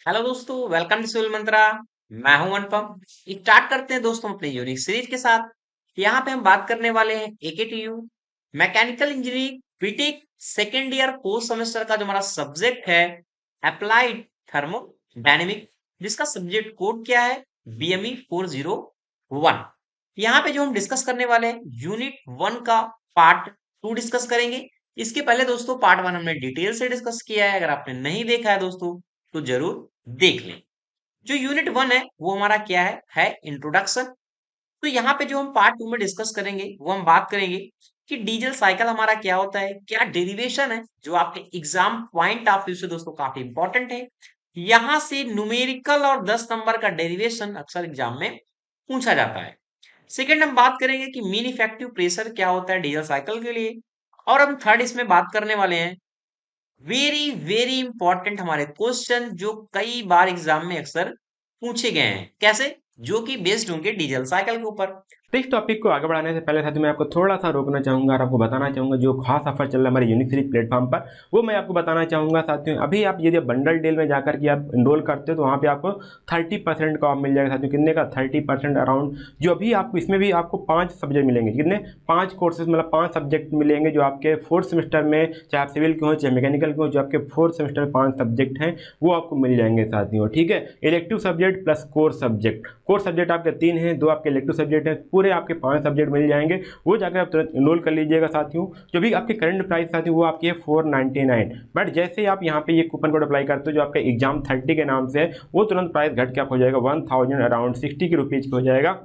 Hello दोस्तों, welcome to civil मंत्रा। मैं हूं अनुपम। स्टार्ट करते हैं दोस्तों अपने यूनिक सीरीज के साथ। यहाँ पे हम बात करने वाले हैं AKTU mechanical engineering BTech second year fourth semester का जो हमारा सब्जेक्ट है अप्लाइड थर्मोडायनेमिक, जिसका सब्जेक्ट कोड क्या है बीएमई 401। यहाँ पे जो हम डिस्कस करने वाले हैं यूनिट 1 का पार्ट 2 डिस्कस करेंगे। इसके पहले दोस्तों पार्ट 1 हमने डिटेल से डिस्कस किया है, अगर आपने नहीं देखा है दोस्तों तो जरूर देख लें। जो यूनिट 1 है वो हमारा क्या है इंट्रोडक्शन। तो यहाँ पे जो हम पार्ट 2 में डिस्कस करेंगे वो हम बात करेंगे कि डीजल साइकिल हमारा क्या होता है, क्या डेरिवेशन है, जो आपके एग्जाम पॉइंट ऑफ व्यू से दोस्तों काफी इंपॉर्टेंट है। यहाँ से न्यूमेरिकल और 10 नंबर का डेरिवेशन अक्सर एग्जाम में पूछा जाता है। सेकंड हम बात करेंगे कि मीन इफेक्टिव प्रेशर क्या होता है डीजल साइकिल के लिए। और हम थर्ड इसमें बात करने वाले हैं वेरी वेरी इंपॉर्टेंट हमारे क्वेश्चन जो कई बार एग्जाम में अक्सर पूछे गए हैं, कैसे, जो कि बेस्ड होंगे डीजल साइकिल के ऊपर। तो इस टॉपिक को आगे बढ़ाने से पहले साथियों मैं आपको थोड़ा सा रोकना चाहूँगा और आपको बताना चाहूँगा जो खास ऑफर चल रहा है हमारे यूनिक सीरीज प्लेटफॉर्म पर, वो मैं आपको बताना चाहूँगा साथियों। अभी आप यदि बंडल डील में जाकर के आप इनरोल करते हो तो वहाँ पे आपको 30% का ऑफ मिल जाएगा साथियों। कितने का? 30% अराउंड। जो अभी आपको इसमें भी आपको 5 सब्जेक्ट मिलेंगे। कितने? 5 कोर्सेज, मतलब 5 सब्जेक्ट मिलेंगे जो आपके फोर्थ सेमेस्टर में, चाहे आप सिविल के हो चाहे मैकेनिकल के हो, जो आपके फोर्थ सेमेस्टर में 5 सब्जेक्ट हैं वो आपको मिल जाएंगे साथियों। ठीक है, elective subject plus core subject. Core subject आपके 3 हैं, 2 आपके इलेक्टिव सब्जेक्ट हैं, पूरे आपके 5 सब्जेक्ट मिल जाएंगे। वो जाकर आप तुरंत इनरोल कर लीजिएगा साथियों। जो भी आपकी करंट प्राइस साथियों वो आपकी है 499, बट जैसे ही आप यहाँ पे ये कूपन कोड अप्लाई करते हो जो आपका एग्जाम 30 के नाम से है, वो तुरंत प्राइस घट के आप हो जाएगा 1000 अराउंड 60 के रुपीज़ हो जाएगा,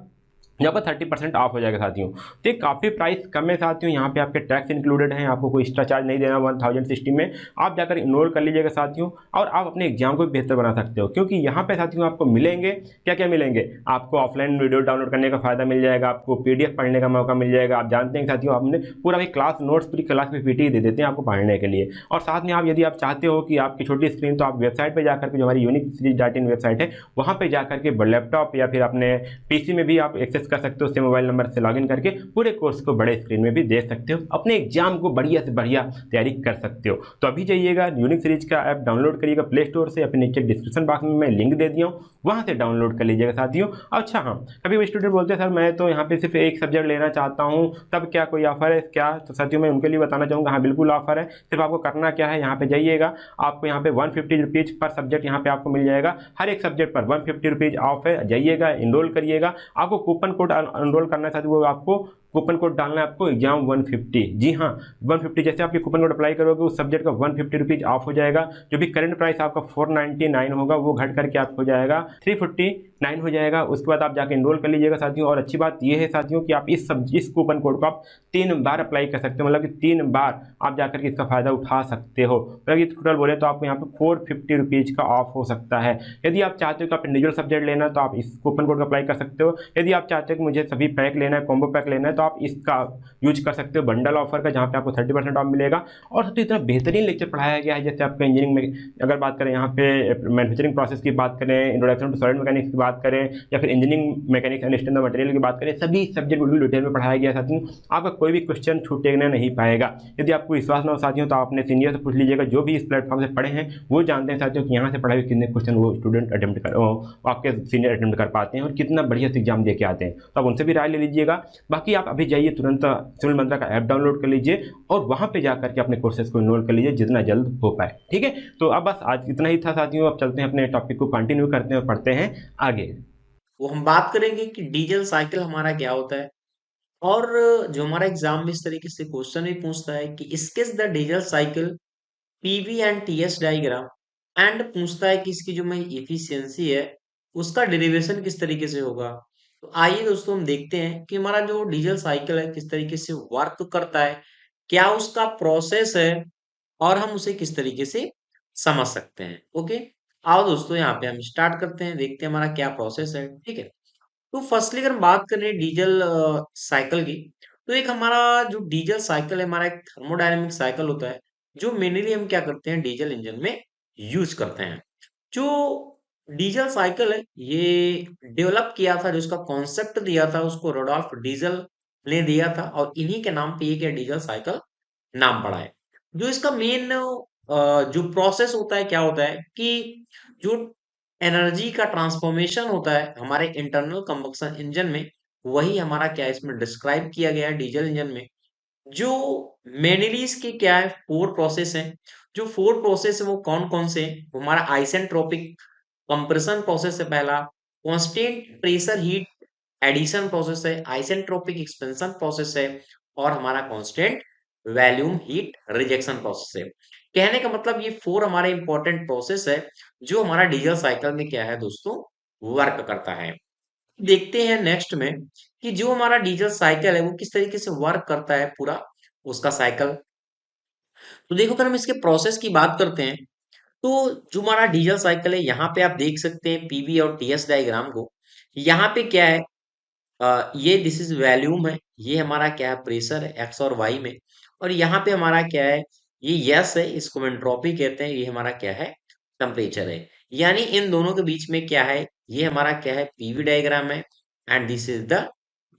यहाँ पर 30% ऑफ हो जाएगा साथियों। तो ये काफ़ी प्राइस कम है साथियों। यहाँ पे आपके टैक्स इंक्लूडेड हैं, आपको कोई एक्स्ट्रा चार्ज नहीं देना। 1060 में आप जाकर इनरोल कर लीजिएगा साथियों, और आप अपने एग्जाम को भी बेहतर बना सकते हो, क्योंकि यहाँ पे साथियों आपको मिलेंगे क्या क्या मिलेंगे। आपको ऑफलाइन वीडियो डाउनलोड करने का फायदा मिल जाएगा, आपको पीडीएफ पढ़ने का मौका मिल जाएगा। आप जानते हैं साथियों, हमने पूरा भी क्लास नोट्स पूरी क्लास में पीटी दे देते हैं आपको पढ़ने के लिए। और साथ में आप यदि आप चाहते हो कि आपकी छोटी स्क्रीन, तो आप वेबसाइट पर जाकर के, जो हमारी unique series dot in website है, वहाँ पर जाकर के लैपटॉप या फिर अपने पीसी में भी आप एक्सेस कर सकते हो। उससे मोबाइल नंबर से लॉगिन करके पूरे कोर्स को बड़े स्क्रीन में भी देख सकते हो, अपने एग्जाम को बढ़िया से बढ़िया तैयारी कर सकते हो। तो अभी जाइएगा यूनिक सीरीज का ऐप डाउनलोड करिएगा प्ले स्टोर से, अपने नीचे डिस्क्रिप्शन बॉक्स में मैं लिंक दे दिया हूँ, वहाँ से डाउनलोड कर लीजिएगा साथियों। अच्छा हाँ, कभी वो स्टूडेंट बोलते हैं सर मैं तो यहाँ पे सिर्फ एक सब्जेक्ट लेना चाहता हूँ, तब क्या कोई ऑफर है क्या? तो साथियों मैं उनके लिए बताना चाहूँगा, हाँ बिल्कुल ऑफर है। सिर्फ आपको करना क्या है, यहाँ पे जाइएगा, आपको यहाँ पे 150 रुपीज़ पर सब्जेक्ट यहाँ पे आपको मिल जाएगा। हर एक सब्जेक्ट पर 150 रुपीज़ ऑफ है। जाइएगा, इनरोल करिएगा। आपको कूपन कोड इनरोल करना है साथियों, वो आपको कूपन कोड डालना है आपको एग्जाम 150। जी हाँ, 150। जैसे आप ये कूपन कोड अप्लाई करोगे उस सब्जेक्ट का 150 रुपीज़ ऑफ हो जाएगा। जो भी करंट प्राइस आपका 499 होगा वो घट करके आपको हो जाएगा 359 हो जाएगा। उसके बाद आप जाके इनरोल कर लीजिएगा साथियों। और अच्छी बात ये है साथियों कि आप इस कूपन कोड को आप 3 बार अप्लाई कर सकते हो, मतलब कि 3 बार आप जाकर के इसका फायदा उठा सकते हो। मतलब ये टोटल बोले तो आपको यहाँ पे 450 रुपीज़ का ऑफ हो सकता है। यदि आप चाहते हो कि आप इंडिविजुअल सब्जेक्ट लेना है तो आप इस कूपन कोड को अप्लाई कर सकते हो। यदि आप चाहते हो कि मुझे सभी पैक लेना है, कॉम्बो पैक लेना है, तो आप इसका यूज कर सकते हो बंडल ऑफर का, जहाँ पे आपको 30% ऑफ मिलेगा। और सबसे इतना बेहतरीन लेक्चर पढ़ाया गया है। जैसे आपका इंजीनियरिंग में अगर बात करें, यहाँ पे मैन्युफैक्चरिंग प्रोसेस की बात करें, इंट्रोडक्शन टू सॉलिड मैकेनिक्स की बात करें, या फिर engineering mechanics understand the material की बात करें, सभी सब्जेक्ट बिल्कुल डिटेल में पढ़ाया गया साथियों। आपका कोई भी क्वेश्चन छूटने नहीं पाएगा। यदि आपको विश्वास ना हो साथियों तो आप अपने सीनियर से पूछ लीजिएगा, जो भी इस प्लेटफॉर्म से पढ़े हैं वो जानते हैं साथियों कि यहाँ से पढ़ाए हुए कितने क्वेश्चन वो स्टूडेंट अटेम्प्ट कर, आपके सीनियर अटेम्प्ट कर पाते हैं और कितना बढ़िया से एग्जाम दे के आते हैं। तो आप उनसे भी राय ले लीजिएगा। बाकी आप अभी जाइए तुरंत सिविल मंत्रा का ऐप डाउनलोड कर लीजिए और वहाँ पे जाकर के अपने कोर्सेज को इनरोल कर लीजिए जितना जल्द हो पाए। ठीक है, तो अब बस आज इतना ही था साथियों। अब चलते हैं अपने टॉपिक को कंटिन्यू करते हैं और पढ़ते हैं आगे। वो हम बात करेंगे कि डीजल साइकिल हमारा क्या होता है। और जो हमारा एग्जाम में इस तरीके से क्वेश्चन भी पूछता है कि sketch the diesel cycle PV and TS diagram, and पूछता है कि इसकी जो में इफिशियंसी है उसका डेरिवेशन किस तरीके से होगा। तो आइए दोस्तों हम देखते हैं कि हमारा जो डीजल साइकिल है किस तरीके से वर्क करता है, क्या उसका प्रोसेस है, और हम उसे किस तरीके से समझ सकते हैं। ओके, आओ दोस्तों यहाँ पे हम स्टार्ट करते हैं, देखते हैं हमारा क्या प्रोसेस है। ठीक है, तो फर्स्टली अगर हम बात करें डीजल साइकिल की, तो एक हमारा जो डीजल साइकिल है हमारा एक थर्मोडायनेमिक साइकिल होता है, जो मेनली हम क्या करते हैं डीजल इंजन में यूज करते हैं। जो डीजल साइकिल है ये डेवलप किया था, जो इसका कॉन्सेप्ट दिया था उसको रोडोल्फ डीजल ने दिया था, और इन्हीं के नाम पे ये क्या डीजल साइकिल नाम पड़ा है। जो इसका मेन जो प्रोसेस होता है क्या होता है कि जो एनर्जी का ट्रांसफॉर्मेशन होता है हमारे इंटरनल कंबक्शन इंजन में, वही हमारा क्या है इसमें डिस्क्राइब किया गया है डीजल इंजन में। जो मेनली इसके क्या है फोर प्रोसेस हैं। जो फोर प्रोसेस है वो कौन कौन से हैं? वो हमारा आइसेंट्रोपिक कंप्रेशन प्रोसेस है पहला, constant pressure heat addition process है, आइसेंट्रोपिक एक्सपेंशन प्रोसेस है, और हमारा constant volume heat rejection process है। कहने का मतलब ये फोर हमारे इंपॉर्टेंट प्रोसेस है जो हमारा डीजल साइकिल में क्या है दोस्तों वर्क करता है। देखते हैं नेक्स्ट में कि जो हमारा डीजल साइकिल है वो किस तरीके से वर्क करता है पूरा उसका साइकिल। तो देखो अगर हम इसके प्रोसेस की बात करते हैं तो जो हमारा डीजल साइकिल है यहाँ पे आप देख सकते हैं पीवी और टीएस डायग्राम को। यहाँ पे क्या है ये दिस इज वॉल्यूम है, ये हमारा क्या है प्रेशर है एक्स और वाई में, और यहाँ पे हमारा क्या है ये यस है, इसको हम एंट्रोपी कहते हैं, ये हमारा क्या है टेम्परेचर है। यानी इन दोनों के बीच में क्या है ये हमारा क्या है पीवी डायग्राम है and this is the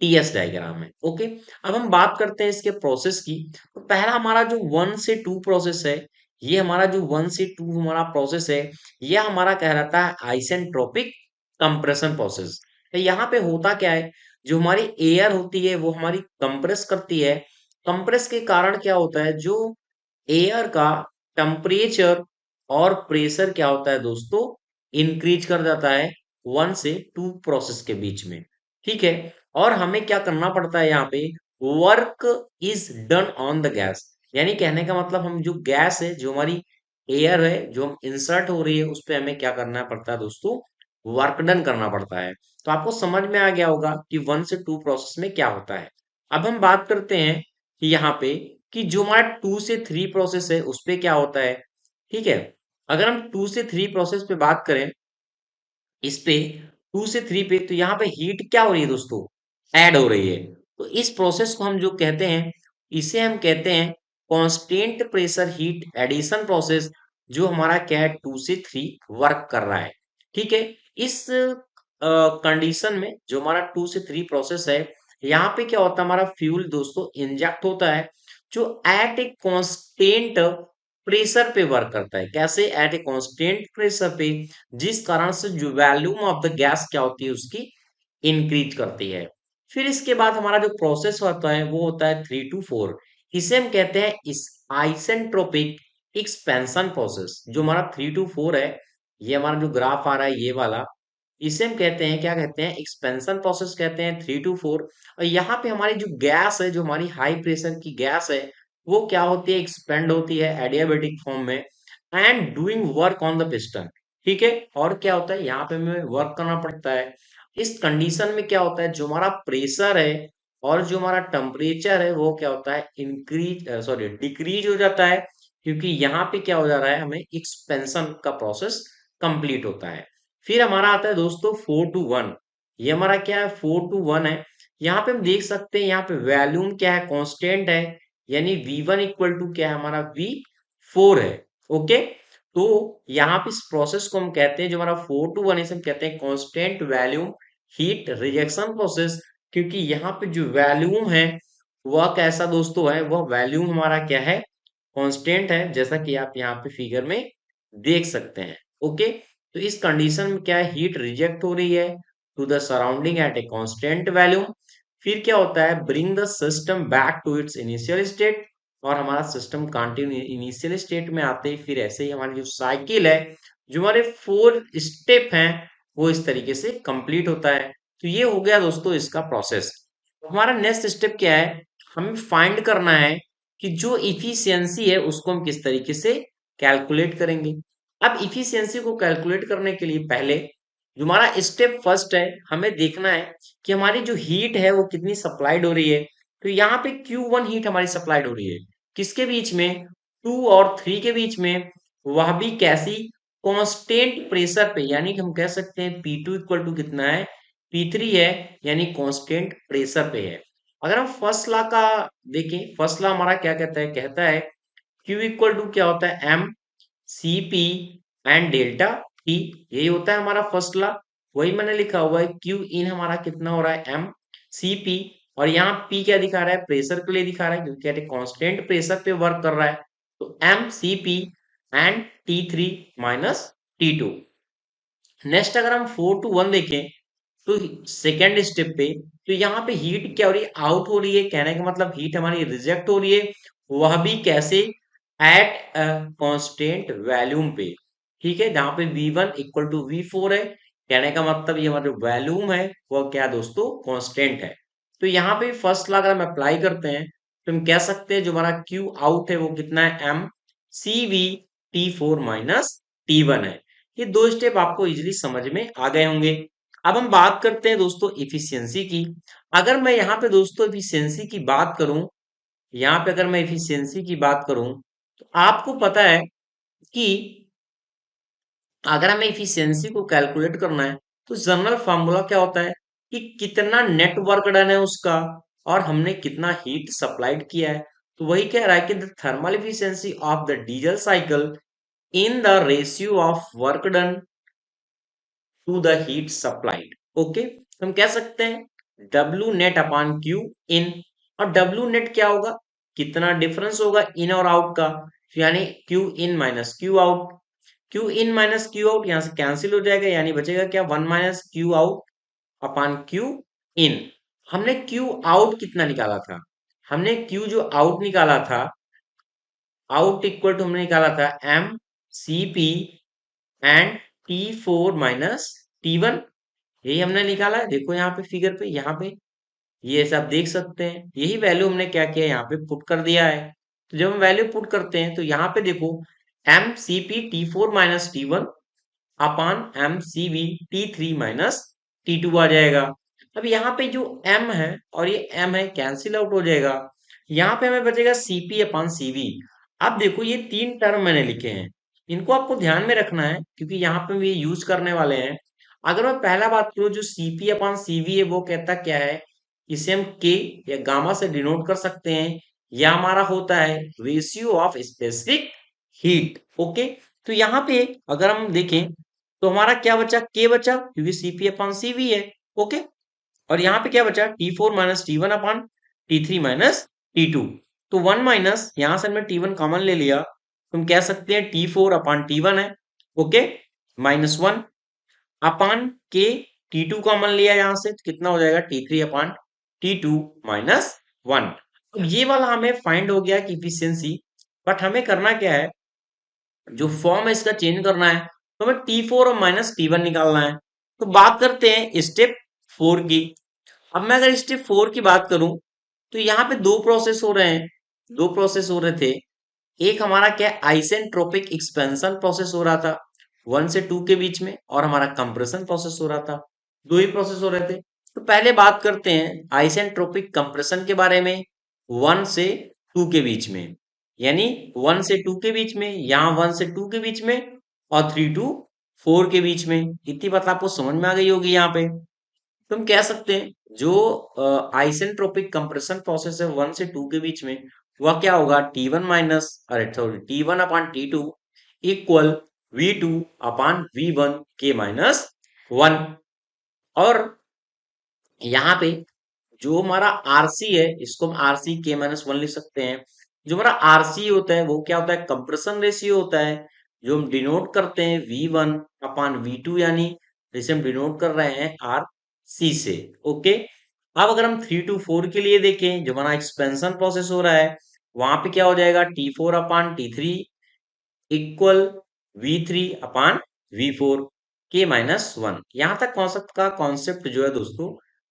TS diagram है। ओके, अब हम बात करते हैं इसके प्रोसेस की। तो पहला हमारा जो 1 से 2 प्रोसेस है, ये हमारा जो 1 से 2 हमारा प्रोसेस है, यह हमारा कहलाता है आइसेंट्रोपिक कंप्रेशन प्रोसेस। तो यहाँ पे होता क्या है, जो हमारी एयर होती है वो हमारी कंप्रेस करती है। कंप्रेस के कारण क्या होता है, जो एयर का टेम्परेचर और प्रेशर क्या होता है दोस्तों इंक्रीज कर जाता है 1 से 2 प्रोसेस के बीच में। ठीक है, और हमें क्या करना पड़ता है यहाँ पे, work is done on the gas. यानी कहने का मतलब हम जो गैस है जो हमारी एयर है जो हम इंसर्ट हो रही है उस पे हमें क्या करना पड़ता है दोस्तों वर्क डन करना पड़ता है। तो आपको समझ में आ गया होगा कि 1 से 2 प्रोसेस में क्या होता है। अब हम बात करते हैं कि यहाँ पे कि जो हमारा 2 से 3 प्रोसेस है उस पे क्या होता है। ठीक है, अगर हम 2 से 3 प्रोसेस पे बात करें इस पे 2 से 3 पे, तो यहाँ पे हीट क्या हो रही है दोस्तों ऐड हो रही है। तो इस प्रोसेस को हम जो कहते हैं इसे हम कहते हैं constant pressure heat addition process, जो हमारा क्या है 2 से 3 वर्क कर रहा है। ठीक है, इस कंडीशन में जो हमारा 2 से 3 प्रोसेस है, यहाँ पे क्या होता है हमारा फ्यूल दोस्तों इंजेक्ट होता है जो एट ए कांस्टेंट प्रेशर पे वर्क करता है। कैसे, एट ए कांस्टेंट प्रेशर पे, जिस कारण से जो वॉल्यूम ऑफ द गैस क्या होती है उसकी इंक्रीज करती है। फिर इसके बाद हमारा जो प्रोसेस होता है वो होता है 3 to 4, इसे हम कहते हैं इस आइसेंट्रोपिक एक्सपेंशन प्रोसेस। जो हमारा 3 to 4 है, ये हमारा जो ग्राफ आ रहा है ये वाला, इसे हम कहते हैं क्या कहते हैं एक्सपेंशन प्रोसेस कहते हैं 3 to 4। और यहाँ पे हमारी जो गैस है जो हमारी हाई प्रेशर की गैस है वो क्या होती है एक्सपेंड होती है एडियाबेटिक फॉर्म में and doing work on the piston. ठीक है, और क्या होता है यहाँ पे हमें वर्क करना पड़ता है। इस कंडीशन में क्या होता है जो हमारा प्रेशर है और जो हमारा टेम्परेचर है वो क्या होता है इंक्रीज सॉरी डिक्रीज हो जाता है, क्योंकि यहाँ पे क्या हो जा रहा है हमें एक्सपेंशन का प्रोसेस कंप्लीट होता है। फिर हमारा आता है दोस्तों 4 to 1, ये हमारा क्या है 4 to 1 है। यहाँ पे हम देख सकते हैं यहाँ पे वॉल्यूम क्या है कांस्टेंट है, यानी V1 इक्वल टू क्या है हमारा V4 है। ओके, तो यहाँ पे इस प्रोसेस को हम कहते हैं जो हमारा 4 to 1 इसे हम कहते हैं constant volume heat rejection process, क्योंकि यहाँ पे जो वॉल्यूम है वह कैसा दोस्तों है, वह वॉल्यूम हमारा क्या है कांस्टेंट है, जैसा कि आप यहाँ पे फिगर में देख सकते हैं। ओके, तो इस कंडीशन में क्या है हीट रिजेक्ट हो रही है to the surrounding at a constant volume. फिर क्या होता है bring the system back to its initial state, और हमारा सिस्टम कंटिन्यू इनिशियल स्टेट में आते ही फिर ऐसे ही हमारी जो साइकिल है जो हमारे 4 स्टेप हैं वो इस तरीके से कंप्लीट होता है। तो ये हो गया दोस्तों इसका प्रोसेस। हमारा नेक्स्ट स्टेप क्या है, हमें फाइंड करना है कि जो इफिशियंसी है उसको हम किस तरीके से कैलकुलेट करेंगे। अब इफिशियंसी को कैलकुलेट करने के लिए पहले जो हमारा स्टेप फर्स्ट है हमें देखना है कि हमारी जो हीट है वो कितनी सप्लाइड हो रही है। तो यहाँ पे Q1 हीट हमारी सप्लाइड हो रही है किसके बीच में 2 और 3 के बीच में, वह भी कैसी कांस्टेंट प्रेशर पे, यानी कि हम कह सकते हैं P2 इक्वल टू कितना है P3 है, यानी कांस्टेंट प्रेशर पे है। अगर हम फर्स्ट लॉ का देखें, फर्स्ट लॉ हमारा क्या कहता है Q इक्वल टू क्या होता है M CP and delta T, यही होता है हमारा फर्स्ट लॉ। वही मैंने लिखा हुआ है Q इन हमारा कितना हो रहा है M CP, और यहाँ P क्या दिखा रहा है प्रेशर के लिए दिखा रहा है क्योंकि कांस्टेंट प्रेशर पे वर्क कर रहा है। तो M CP and T3 minus T2। Next अगर हम 4 to 1 देखें तो सेकेंड स्टेप पे, तो यहाँ पे हीट क्या हो रही है, आउट हो रही है, कहने का मतलब हीट हमारी रिजेक्ट हो रही है, वह भी कैसे, एट अ कांस्टेंट वॉल्यूम पे, ठीक है, जहां पे V1 इक्वल टू V4 है, कहने का मतलब ये हमारा जो वॉल्यूम है वह क्या दोस्तों, कांस्टेंट है। तो यहाँ पे फर्स्ट लॉ अगर हम अप्लाई करते हैं तो हम कह सकते हैं जो हमारा Q आउट है वो कितना है, M CV T4 minus T1 है। ये दो स्टेप आपको इजीली समझ में आ गए होंगे। अब हम बात करते हैं दोस्तों इफिशियंसी की। अगर मैं यहाँ पे दोस्तों इफिशियंसी की बात करूं, यहाँ पे अगर मैं इफिशियंसी की बात करूं तो आपको पता है कि अगर हमें इफिशियंसी को कैलकुलेट करना है तो जनरल फार्मूला क्या होता है कि कितना नेट वर्क डन है उसका और हमने कितना हीट सप्लाइड किया है। तो वही कह रहा है कि the thermal efficiency of the diesel cycle in the ratio of work done to the heat supplied. Okay, हम कह सकते हैं W net upon Q in, और W नेट क्या होगा, कितना डिफरेंस होगा इन और आउट का, यानी Q इन माइनस Q आउट। Q इन माइनस Q आउट यहाँ से कैंसिल हो जाएगा, यानी बचेगा क्या, 1 minus Q out upon Q इन। हमने Q आउट कितना निकाला था, हमने Q जो आउट निकाला था, आउट इक्वल टू हमने निकाला था M CP and T4 minus T1, यही हमने निकाला है। देखो यहाँ पे फिगर पे, यहाँ पे ये सब देख सकते हैं, यही वैल्यू हमने क्या किया, यहाँ पे पुट कर दिया है। तो जब हम वैल्यू पुट करते हैं तो यहाँ पे देखो M C P T four minus T one अपान M C V T three minus T two आ जाएगा। अब यहाँ पे जो m है और ये m है कैंसिल आउट हो जाएगा, यहाँ पे हमें बचेगा cp अपान cv। अब देखो ये तीन टर्म मैंने लिखे हैं, इनको आपको ध्यान में रखना है क्योंकि यहाँ पे हम ये यूज करने वाले हैं। अगर मैं पहला बात करूँ, जो cp अपान cv है वो कहता क्या है, इसे हम k या गामा से डिनोट कर सकते हैं, या हमारा होता है ratio of specific heat. Okay, तो यहाँ पे अगर हम देखें तो हमारा क्या बचा, के बचा क्योंकि सीपी अपॉन सीवी है। ओके, और यहाँ पे क्या बचा, T four minus T one upon T three minus T two. तो 1 माइनस यहाँ से हमने टी वन कॉमन ले लिया, तो हम कह सकते हैं T four upon T one है। Okay, minus 1 upon K, T two common लिया यहाँ से तो कितना हो जाएगा, T three upon T two minus 1। तो ये वाला हमें फाइंड हो गया कि इफिशियंसी, बट हमें करना क्या है, जो फॉर्म है इसका चेंज करना है, तो हमें T4 और माइनस T1 निकालना है। तो बात करते हैं स्टेप 4 की। अब मैं अगर स्टेप 4 की बात करूं तो यहाँ पे दो प्रोसेस हो रहे हैं, दो प्रोसेस हो रहे थे। एक हमारा क्या, आइसेंट्रोपिक एक्सपेंशन प्रोसेस हो रहा था 1 से 2 के बीच में, और हमारा कंप्रेशन प्रोसेस हो रहा था, दो ही प्रोसेस हो रहे थे। तो पहले बात करते हैं आइसेंट्रोपिक कंप्रेशन के बारे में 1 से 2 के बीच में, यानी 1 से 2 के बीच में, यहाँ 1 से 2 के बीच में, और 3 to 4 के बीच में। इतनी बात आपको समझ में आ गई होगी यहाँ पे। तो हम कह सकते हैं जो आइसेंट्रोपिक कंप्रेशन प्रोसेस है 1 से 2 के बीच में, वह क्या होगा, T1 माइनस, अरे sorry, T1 upon T2 equal V2 upon V1 के माइनस 1। और यहाँ पे जो हमारा आरसी है इसको हम आरसी के माइनस 1 लिख सकते हैं। जो हमारा आरसी होता है वो क्या होता है, कंप्रेशन रेशियो होता है, जो हम डिनोट करते हैं V1 अपान V2, यानी जिसे हम डिनोट कर रहे हैं आर सी से। ओके, अब अगर हम 3 to 4 के लिए देखें, जो हमारा एक्सपेंशन प्रोसेस हो रहा है, वहां पे क्या हो जाएगा, T4 अपान T3 इक्वल V3 अपान V4 के माइनस 1। यहां तक कॉन्सेप्ट का कॉन्सेप्ट जो है दोस्तों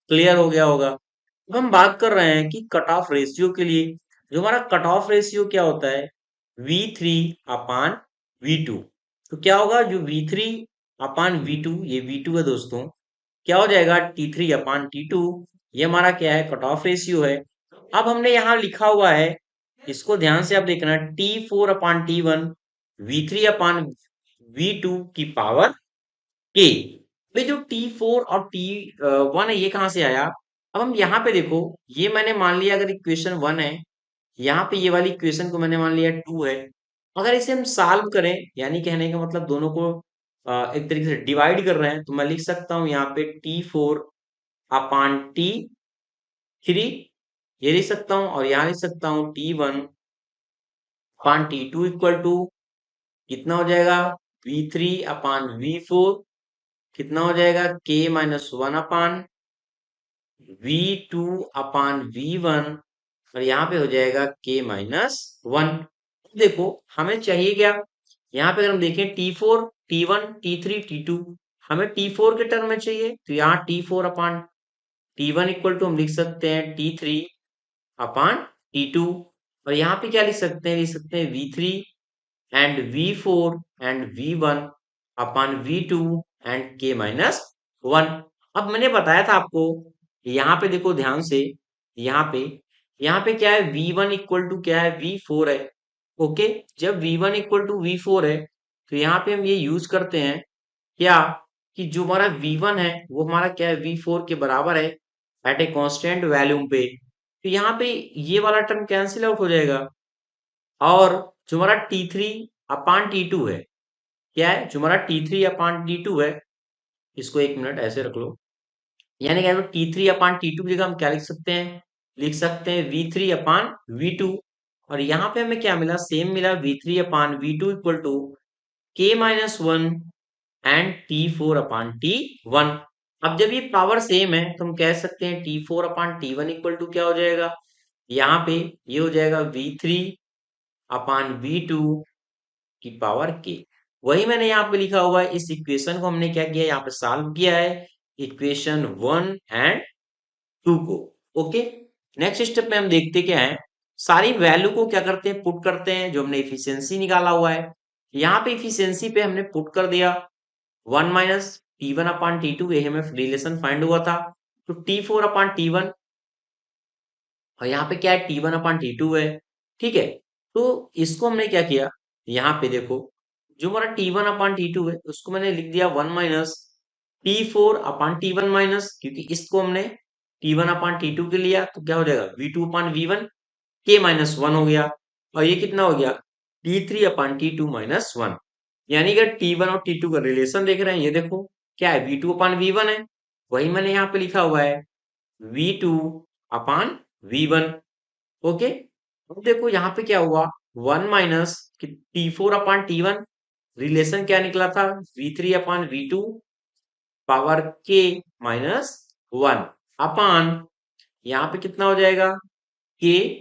क्लियर हो गया होगा। अब हम बात कर रहे हैं कि कट ऑफ रेशियो के लिए, जो हमारा कट ऑफ रेशियो क्या होता है, V3 अपान V2। तो क्या होगा, जो V3 अपान V2, ये V2 है दोस्तों, क्या हो जाएगा T3 अपान T2, ये हमारा क्या है, कट ऑफ रेशियो है। अब हमने यहाँ लिखा हुआ है, इसको ध्यान से आप देखना, T4 upon T1 V3 upon V2 की पावर के। ये जो T4 और T1 है ये कहाँ से आया। अब हम यहाँ पे देखो, ये मैंने मान लिया अगर इक्वेशन 1 है, यहाँ पे ये वाली इक्वेशन को मैंने मान लिया 2 है। अगर इसे हम सॉल्व करें, यानी कहने का मतलब दोनों को एक तरीके से डिवाइड कर रहे हैं, तो मैं लिख सकता हूँ यहाँ पे T4 अपान T3, ये लिख सकता हूँ, और यहाँ लिख सकता हूँ T1 upon T2 equal to कितना हो जाएगा, V3 अपान V4 कितना हो जाएगा k-1 अपान v2 अपान v1 और यहाँ पे हो जाएगा k-1। देखो हमें चाहिए क्या, यहाँ पे अगर हम देखें t4 t1 t3 t2, हमें t4 के टर्म में चाहिए, तो यहाँ t4 upon t1 equal to हम लिख सकते हैं t3 अपान t2, और यहाँ पे क्या लिख सकते हैं v3 and v4 and v1 upon v2 and k-1। अब मैंने बताया था आपको, यहाँ पे देखो ध्यान से, यहाँ पे क्या है, v1 इक्वल टू क्या है, v4 है। ओके, जब v1 इक्वल टू v4 है तो यहाँ पे हम ये यूज करते हैं क्या, कि जो हमारा v1 है वो हमारा क्या है, v4 के बराबर है एट ए कांस्टेंट वैल्यूम पे, तो यहाँ पे ये वाला टर्म कैंसिल आउट हो जाएगा, और जो हमारा t3 अपान t2 है, क्या है, जो हमारा t3 अपान t2 है, इसको एक मिनट ऐसे रख लो, यानी क्या t3 अपान t2 की जगह हम क्या लिख सकते हैं v3 अपान v2, और यहाँ पे हमें क्या मिला, सेम मिला, v3 upon v2 equal to k-1 and t4 upon t1। अब जब ये पावर सेम है तो हम कह सकते हैं t4 upon t1 equal to क्या हो जाएगा, यहाँ पे ये हो जाएगा v3 अपान v2 की पावर k। वही मैंने यहाँ पे लिखा हुआ है, इस इक्वेशन को हमने क्या किया, यहाँ पे सॉल्व किया है इक्वेशन 1 एंड 2 को। ओके, नेक्स्ट स्टेप में हम देखते क्या है, सारी वैल्यू को क्या करते हैं, पुट करते हैं, जो हमने इफिशियंसी निकाला हुआ है, यहाँ पे इफिशियंसी पे हमने पुट कर दिया 1 माइनस t1 अपान t2, ये हमें रिलेशन फाइंड हुआ था, तो t4 अपान t1, और यहाँ पे क्या है, t1 अपान t2 है। ठीक है, तो इसको हमने क्या किया, यहाँ पे देखो जो हमारा t1 अपान t2 है उसको मैंने लिख दिया 1 minus t4 upon t1 minus, क्योंकि इसको हमने t1 अपान t2 के लिया, तो क्या हो जाएगा v2 अपान v1 k-1 हो गया, और ये कितना हो गया t3 अपान t2 माइनस 1, यानी कि t1 और t2 का रिलेशन देख रहे हैं, ये देखो क्या है, v2 अपान v1 है, वही मैंने यहाँ पे लिखा हुआ है v2 अपान v1। ओके, अब देखो यहाँ पे क्या हुआ, 1 minus t4 upon t1, relation क्या निकला था, v3 upon v2 power k-1 अपान, यहाँ पे कितना हो जाएगा k,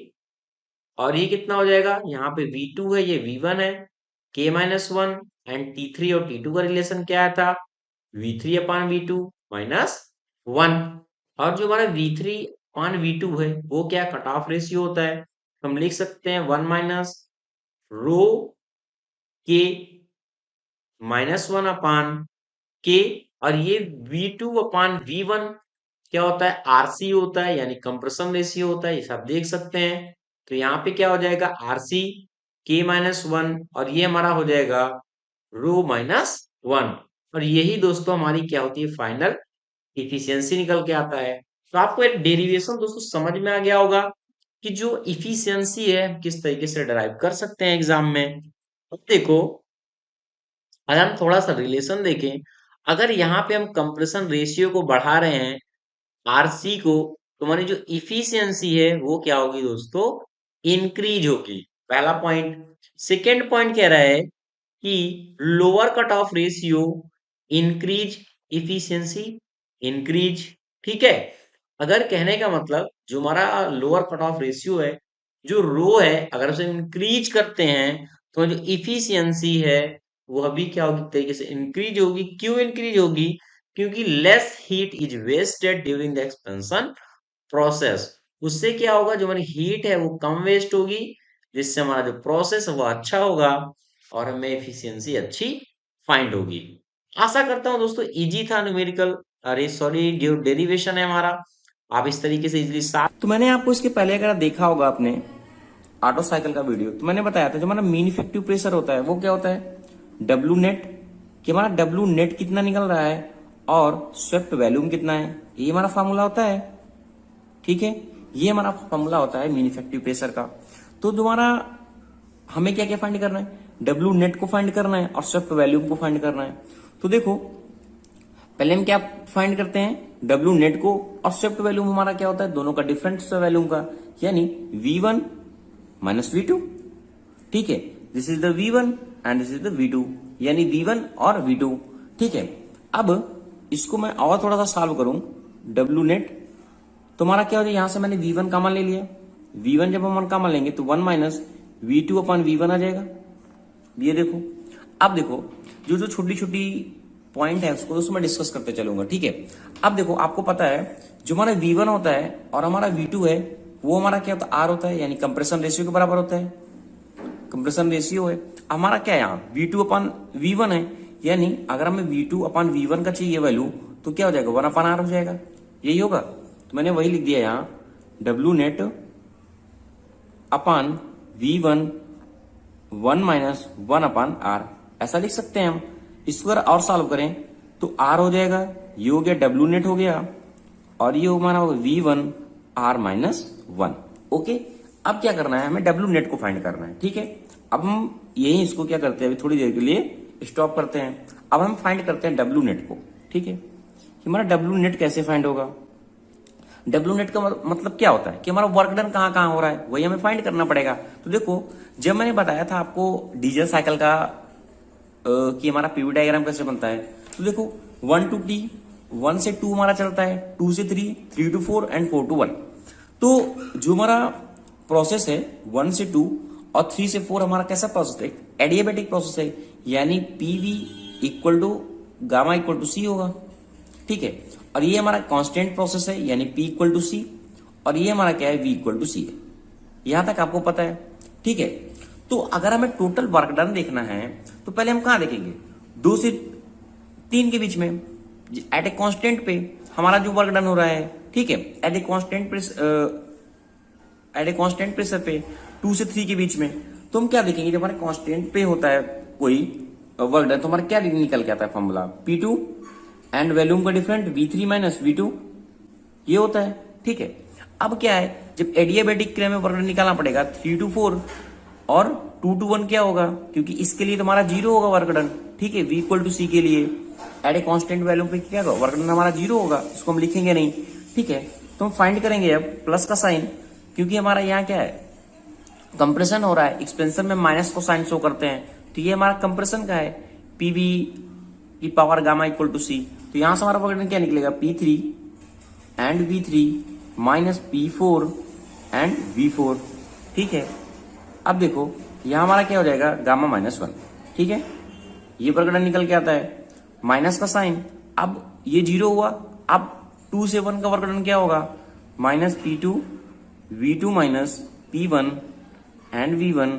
और ये कितना हो जाएगा, यहाँ पे v2 है, ये v1 है, k-1 एंड t3 और t2 का रिलेशन क्या आया था, v3 अपान v2 माइनस 1, और जो हमारा v3 अपान v2 है वो क्या, कट ऑफ रेशियो होता है, हम लिख सकते हैं 1 माइनस रो k-1 अपान k, और ये v2 अपान v1 क्या होता है, आरसी होता है, यानी कंप्रेशन रेशियो होता है, ये आप देख सकते हैं, तो यहाँ पे क्या हो जाएगा आरसी k-1, और ये हमारा हो जाएगा रो माइनस 1, और यही दोस्तों हमारी क्या होती है, फाइनल इफिशियंसी निकल के आता है। तो आपको एक डेरिवेशन दोस्तों समझ में आ गया होगा कि जो इफिशियंसी है किस तरीके से डराइव कर सकते हैं एग्जाम में। अब देखो अगर हम थोड़ा सा रिलेशन देखें, अगर यहाँ पे हम कंप्रेशन रेशियो को बढ़ा रहे हैं आरसी को, तो हमारी जो इफिशियंसी है वो क्या होगी दोस्तों, इंक्रीज होगी, पहला पॉइंट। सेकेंड पॉइंट कह रहा है कि lower cut off ratio increase efficiency increase. ठीक है, अगर कहने का मतलब जो हमारा लोअर कट ऑफ रेशियो है, जो रो है, अगर उसे इंक्रीज करते हैं तो जो इफिशियंसी है वह भी क्या होगी, तरीके से इंक्रीज होगी। क्यों इंक्रीज होगी, क्योंकि less heat is wasted during the expansion process, उससे क्या होगा, जो हमारी हीट है वो कम वेस्ट होगी, जिससे हमारा जो प्रोसेस है वो अच्छा होगा और हमें एफिशिएंसी अच्छी फाइंड होगी। आशा करता हूं दोस्तों इजी था न्यूमेरिकल, अरे सॉरी जो डेरिवेशन है हमारा, आप इस तरीके से इजीली तो मैंने आपको इसके पहले अगर देखा होगा आपने ऑटो साइकिल का वीडियो, तो मैंने बताया था जो हमारा मीन इफेक्टिव प्रेशर होता है वो क्या होता है, डब्ल्यू नेट, कि हमारा डब्ल्यू नेट कितना निकल रहा है और स्वेप्ट वॉल्यूम कितना है, ये हमारा फॉर्मूला होता है। ठीक है, ये हमारा फॉर्मूला होता है मीन इफेक्टिव प्रेशर का। तो हमारा हमें क्या क्या फाइंड करना है, डब्ल्यू नेट को फाइंड करना है और स्वेप्ट वॉल्यूम को फाइंड करना है। तो देखो पहले हम क्या फाइंड करते हैं, डब्ल्यू नेट को, और स्वेप्ट वॉल्यूम हमारा क्या होता है, दोनों का डिफरेंस वॉल्यूम का, यानी v1 माइनस v2। ठीक है, this is the v1 and this is the v2, यानी v1 और v2। ठीक है, अब इसको मैं और थोड़ा सा सॉल्व करूं, डब्ल्यू नेट, तो हमारा क्या हो जाए, यहां से मैंने V1 कॉमन ले लिया, V1 जब हम 1 कॉमन लेंगे तो 1 माइनस V2 अपॉन V1 आ जाएगा। ये देखो, अब देखो जो जो छोटी छोटी पॉइंट है उसको मैं डिस्कस करते चलूंगा, ठीक है। अब देखो आपको पता है जो हमारा V1 होता है और हमारा V2 है वो हमारा क्या होता है, R होता है, यानी कंप्रेशन रेशियो के बराबर होता है, कंप्रेशन रेशियो है। हमारा क्या है यहाँ V2 अपॉन V1 है, यानी अगर हमें V2 अपॉन V1 का चाहिए वैल्यू तो क्या हो जाएगा, 1 अपॉन R हो जाएगा, यही होगा। तो मैंने वही लिख दिया यहाँ, W net upon V1 1 minus 1 upon R, ऐसा लिख सकते हैं हम। इसको अगर और सॉल्व करें तो R हो जाएगा, ये हो गया डब्ल्यू नेट हो गया, और ये हमारा होगा V1 R माइनस 1। ओके, अब क्या करना है, हमें डब्ल्यू नेट को फाइंड करना है, ठीक है। अब हम यही इसको क्या करते हैं, अभी थोड़ी देर के लिए स्टॉप करते हैं। अब हम फाइंड करते हैं डब्ल्यू नेट को, ठीक है। कि हमारा डब्ल्यू नेट कैसे फाइंड होगा, डब्ल्यू नेट का मतलब क्या होता है कि हमारा वर्क डन कहाँ कहाँ हो रहा है वही हमें फाइंड करना पड़ेगा। तो देखो जब मैंने बताया था आपको डीजल साइकिल का कि हमारा पीवी डायग्राम कैसे बनता है, तो देखो 1 to T, 1 से 2 हमारा चलता है, 2 से 3, 3 to 4 एंड 4 to 1। तो जो हमारा प्रोसेस है 1 से 2 और 3 से 4 हमारा कैसा प्रोसेस है, एडियाबेटिक प्रोसेस है, यानी PV equal to gamma equal to C होगा, ठीक है। और ये हमारा कांस्टेंट प्रोसेस है, यानी पी इक्वल टू सी, और ये हमारा क्या है, वी इक्वल टू सी है। यहां तक आपको पता है, ठीक है। तो अगर हमें टोटल वर्क डन देखना है तो पहले हम कहां देखेंगे, 2 से 3 के बीच में, एट ए कांस्टेंट पे हमारा जो वर्क डन हो रहा है, ठीक है, एट ए कांस्टेंट प्रेशर पे 2 से 3 के बीच में। तो हम क्या देखेंगे, जब हमारे कांस्टेंट पे होता है कोई वर्क डन तो हमारा क्या निकल के आता है फॉर्मूला, P2 एंड वॉल्यूम का डिफरेंट V3 माइनस V2, ये होता है, ठीक है। अब क्या है, जब एडियाबेटिक क्रिया में वर्क डन निकालना पड़ेगा 3 to 4 और 2 to 1 क्या होगा, क्योंकि इसके लिए तो हमारा 0 होगा वर्क डन, ठीक है। V इक्वल टू सी के लिए एट ए कांस्टेंट वैल्यू पे क्या होगा, वर्क डन हमारा 0 होगा, इसको हम लिखेंगे नहीं, ठीक है। तो हम फाइंड करेंगे अब प्लस का साइन, क्योंकि हमारा यहाँ क्या है, कंप्रेशन हो रहा है, एक्सपेंशन में माइनस को साइन शो करते हैं, तो ये हमारा कंप्रेशन का है, पीवी की पावर गामा इक्वल टू सी। तो यहां से हमारा वर्क डन क्या निकलेगा, P3 and V3 minus P4 and V4, ठीक है। अब देखो यहां हमारा क्या हो जाएगा, गामा माइनस 1, ठीक है। ये वर्क डन निकल के आता है, माइनस का साइन, अब ये 0 हुआ, अब 2 से 1 का वर्क डन क्या होगा, minus P2 V2 minus P1 and V1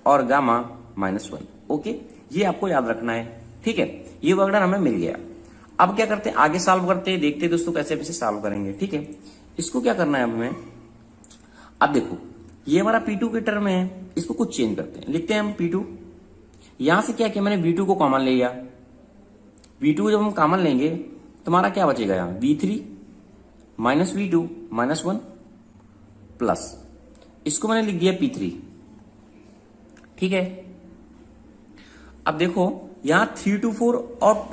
और गामा माइनस 1। ओके, ये आपको याद रखना है, ठीक है। ये वर्क डन हमें मिल गया। अब क्या करते हैं, आगे सॉल्व करते हैं, देखते हैं दोस्तों कैसे कैसे सॉल्व करेंगे, ठीक है। इसको क्या करना है हमें, अब देखो ये हमारा P2 के टर्म है, इसको कुछ चेंज करते हैं, लिखते हैं हम P2। यहां से क्या किया मैंने, V2 को कॉमन ले लिया, V2 को जब हम कॉमन लेंगे तो हमारा क्या बचेगा, यहाँ V3 minus V2 minus 1 plus, इसको मैंने लिख दिया P3, ठीक है। अब देखो यहां 3 to 4 और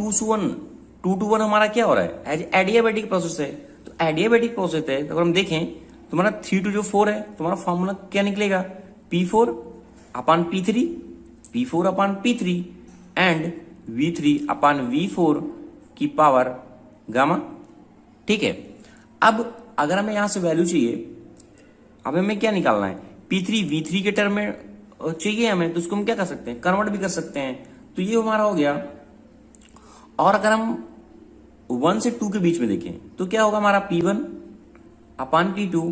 2 to 1 हमारा क्या हो रहा है, एडियाबेटिक प्रोसेस है। तो एडियाबेटिक प्रोसेस है, तो अगर हम देखें तो हमारा 3 to 4 है, तो हमारा फॉर्मूला क्या निकलेगा, P4 upon P3, P4 upon P3 and V3 upon V4 की पावर गामा, ठीक है। अब अगर हमें यहां से वैल्यू चाहिए, अब हमें क्या निकालना है, P3 V3 के टर्म में चाहिए हमें, तो उसको हम क्या कर सकते हैं, कन्वर्ट भी कर सकते हैं। तो ये हमारा हो गया। और अगर हम 1 से 2 के बीच में देखें तो क्या होगा, हमारा P1 upon P2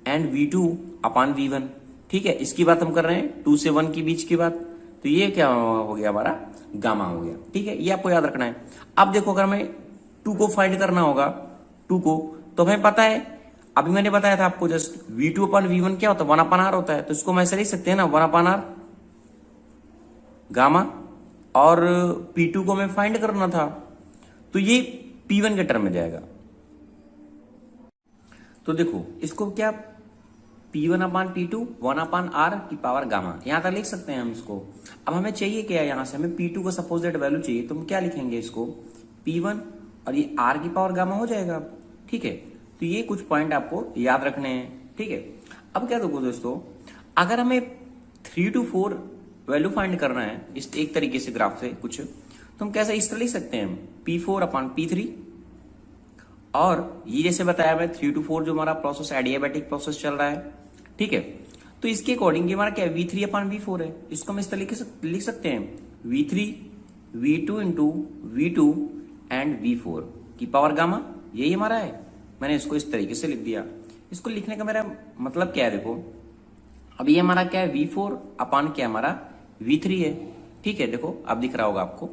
and V2 upon V1, ठीक है। इसकी बात हम कर रहे हैं 2 से 1 के बीच की बात, तो ये क्या हो गया, हमारा गामा हो गया, ठीक है। ये आपको याद रखना है। अब देखो अगर हमें 2 को फाइंड करना होगा, 2 को, तो हमें पता है, अभी मैंने बताया था आपको जस्ट, V2 अपॉन V1 क्या होता है, 1 अपॉन R होता है, तो इसको हम ऐसे लिख सकते हैं ना, 1 अपॉन R गामा, और P2 को हमें फाइंड करना था, तो ये P1 के टर्म में जाएगा। तो देखो इसको क्या, P1 upon P2 1 upon R की पावर गामा, यहां तक लिख सकते हैं हम इसको। अब हमें चाहिए क्या है, यहां से हमें P2 को सपोजिट वैल्यू चाहिए, तो हम क्या लिखेंगे इसको, P1 और ये R की पावर गामा हो जाएगा, ठीक है। तो ये कुछ पॉइंट आपको याद रखने हैं, ठीक है। अब क्या देखो दोस्तों, अगर हमें 3 to 4 वैल्यू फाइंड करना है इस एक तरीके से ग्राफ से कुछ, तो हम कैसे इस तरह लिख सकते हैं, P4 अपॉन P3 और ये जैसे बताया मैं 3 to 4 जो हमारा प्रोसेस एडियाबैटिक प्रोसेस चल रहा है, ठीक है। तो इसके अकॉर्डिंग हमारा क्या है, V3/V4 है। इसको हम इस तरीके से लिख सकते हैं V3 V2 into V2 and V4 की पावर गामा, यही हमारा है। मैंने इसको इस तरीके से लिख दिया। इसको लिखने का मेरा मतलब क्या है, देखो अब ये हमारा क्या है, V4 क्या हमारा V3 है, ठीक है। देखो अब दिख रहा होगा आपको।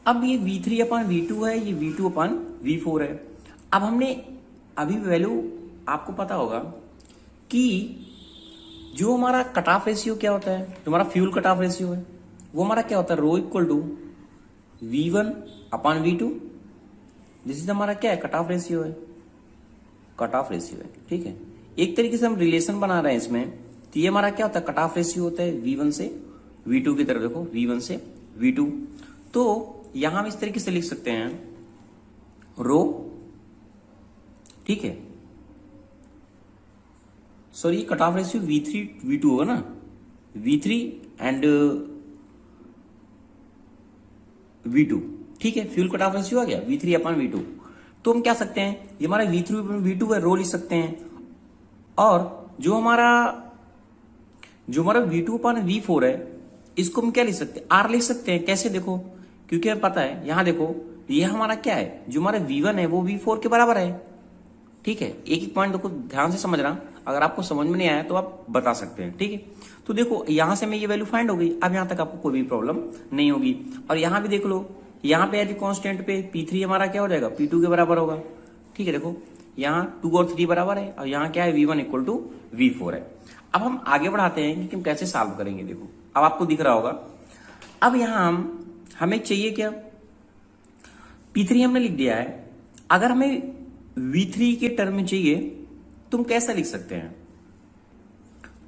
अब ये V3/V2 है, ये V2/V4 है। अब हमने अभी वैल्यू आपको पता होगा कि जो हमारा कट ऑफ रेशियो क्या होता है, जो हमारा फ्यूल कट ऑफ रेशियो है वो हमारा क्या होता है, rho equal to V1/V2। This is हमारा क्या है, कट ऑफ रेशियो है, कट ऑफ रेशियो है, ठीक है। एक तरीके से हम रिलेशन बना रहे हैं इसमें। तो ये हमारा क्या होता है, कट ऑफ रेशियो होता है V1 से V2 की तरफ। देखो V1 से V2, तो यहां हम इस तरीके से लिख सकते हैं रो, ठीक है। Sorry cut off ratio V3/V2 होगा ना, V3 एंड V2, ठीक है। फ्यूल कट ऑफ रेशियो आ गया V3/V2। तो हम क्या सकते हैं, ये हमारा V3/V2 है, रो लिख सकते हैं। और जो हमारा V2/V4 है इसको हम क्या लिख सकते हैं, R लिख सकते हैं। कैसे, देखो क्योंकि हमें पता है, यहां देखो ये हमारा क्या है, जो हमारा V1 है वो V4 के बराबर है, ठीक है। एक एक पॉइंट देखो ध्यान से समझना, अगर आपको समझ में नहीं आया तो आप बता सकते हैं, ठीक है। तो देखो यहां से मैं ये वैल्यू फाइंड हो गई। अब यहां तक आपको कोई भी प्रॉब्लम नहीं होगी। और यहां भी देख लो, यहां पे यदि कांस्टेंट पे P3 हमारा क्या हो जाएगा, P2 के बराबर होगा, ठीक है। देखो यहाँ 2 और 3 बराबर है, और यहाँ क्या है, V1/V4 है। अब हम आगे बढ़ाते हैं कि हम कैसे सॉल्व करेंगे। देखो अब आपको दिख रहा होगा। अब यहां हमें चाहिए क्या, P3 हमने लिख दिया है। अगर हमें V3 के टर्म में चाहिए तो हम कैसा लिख सकते हैं,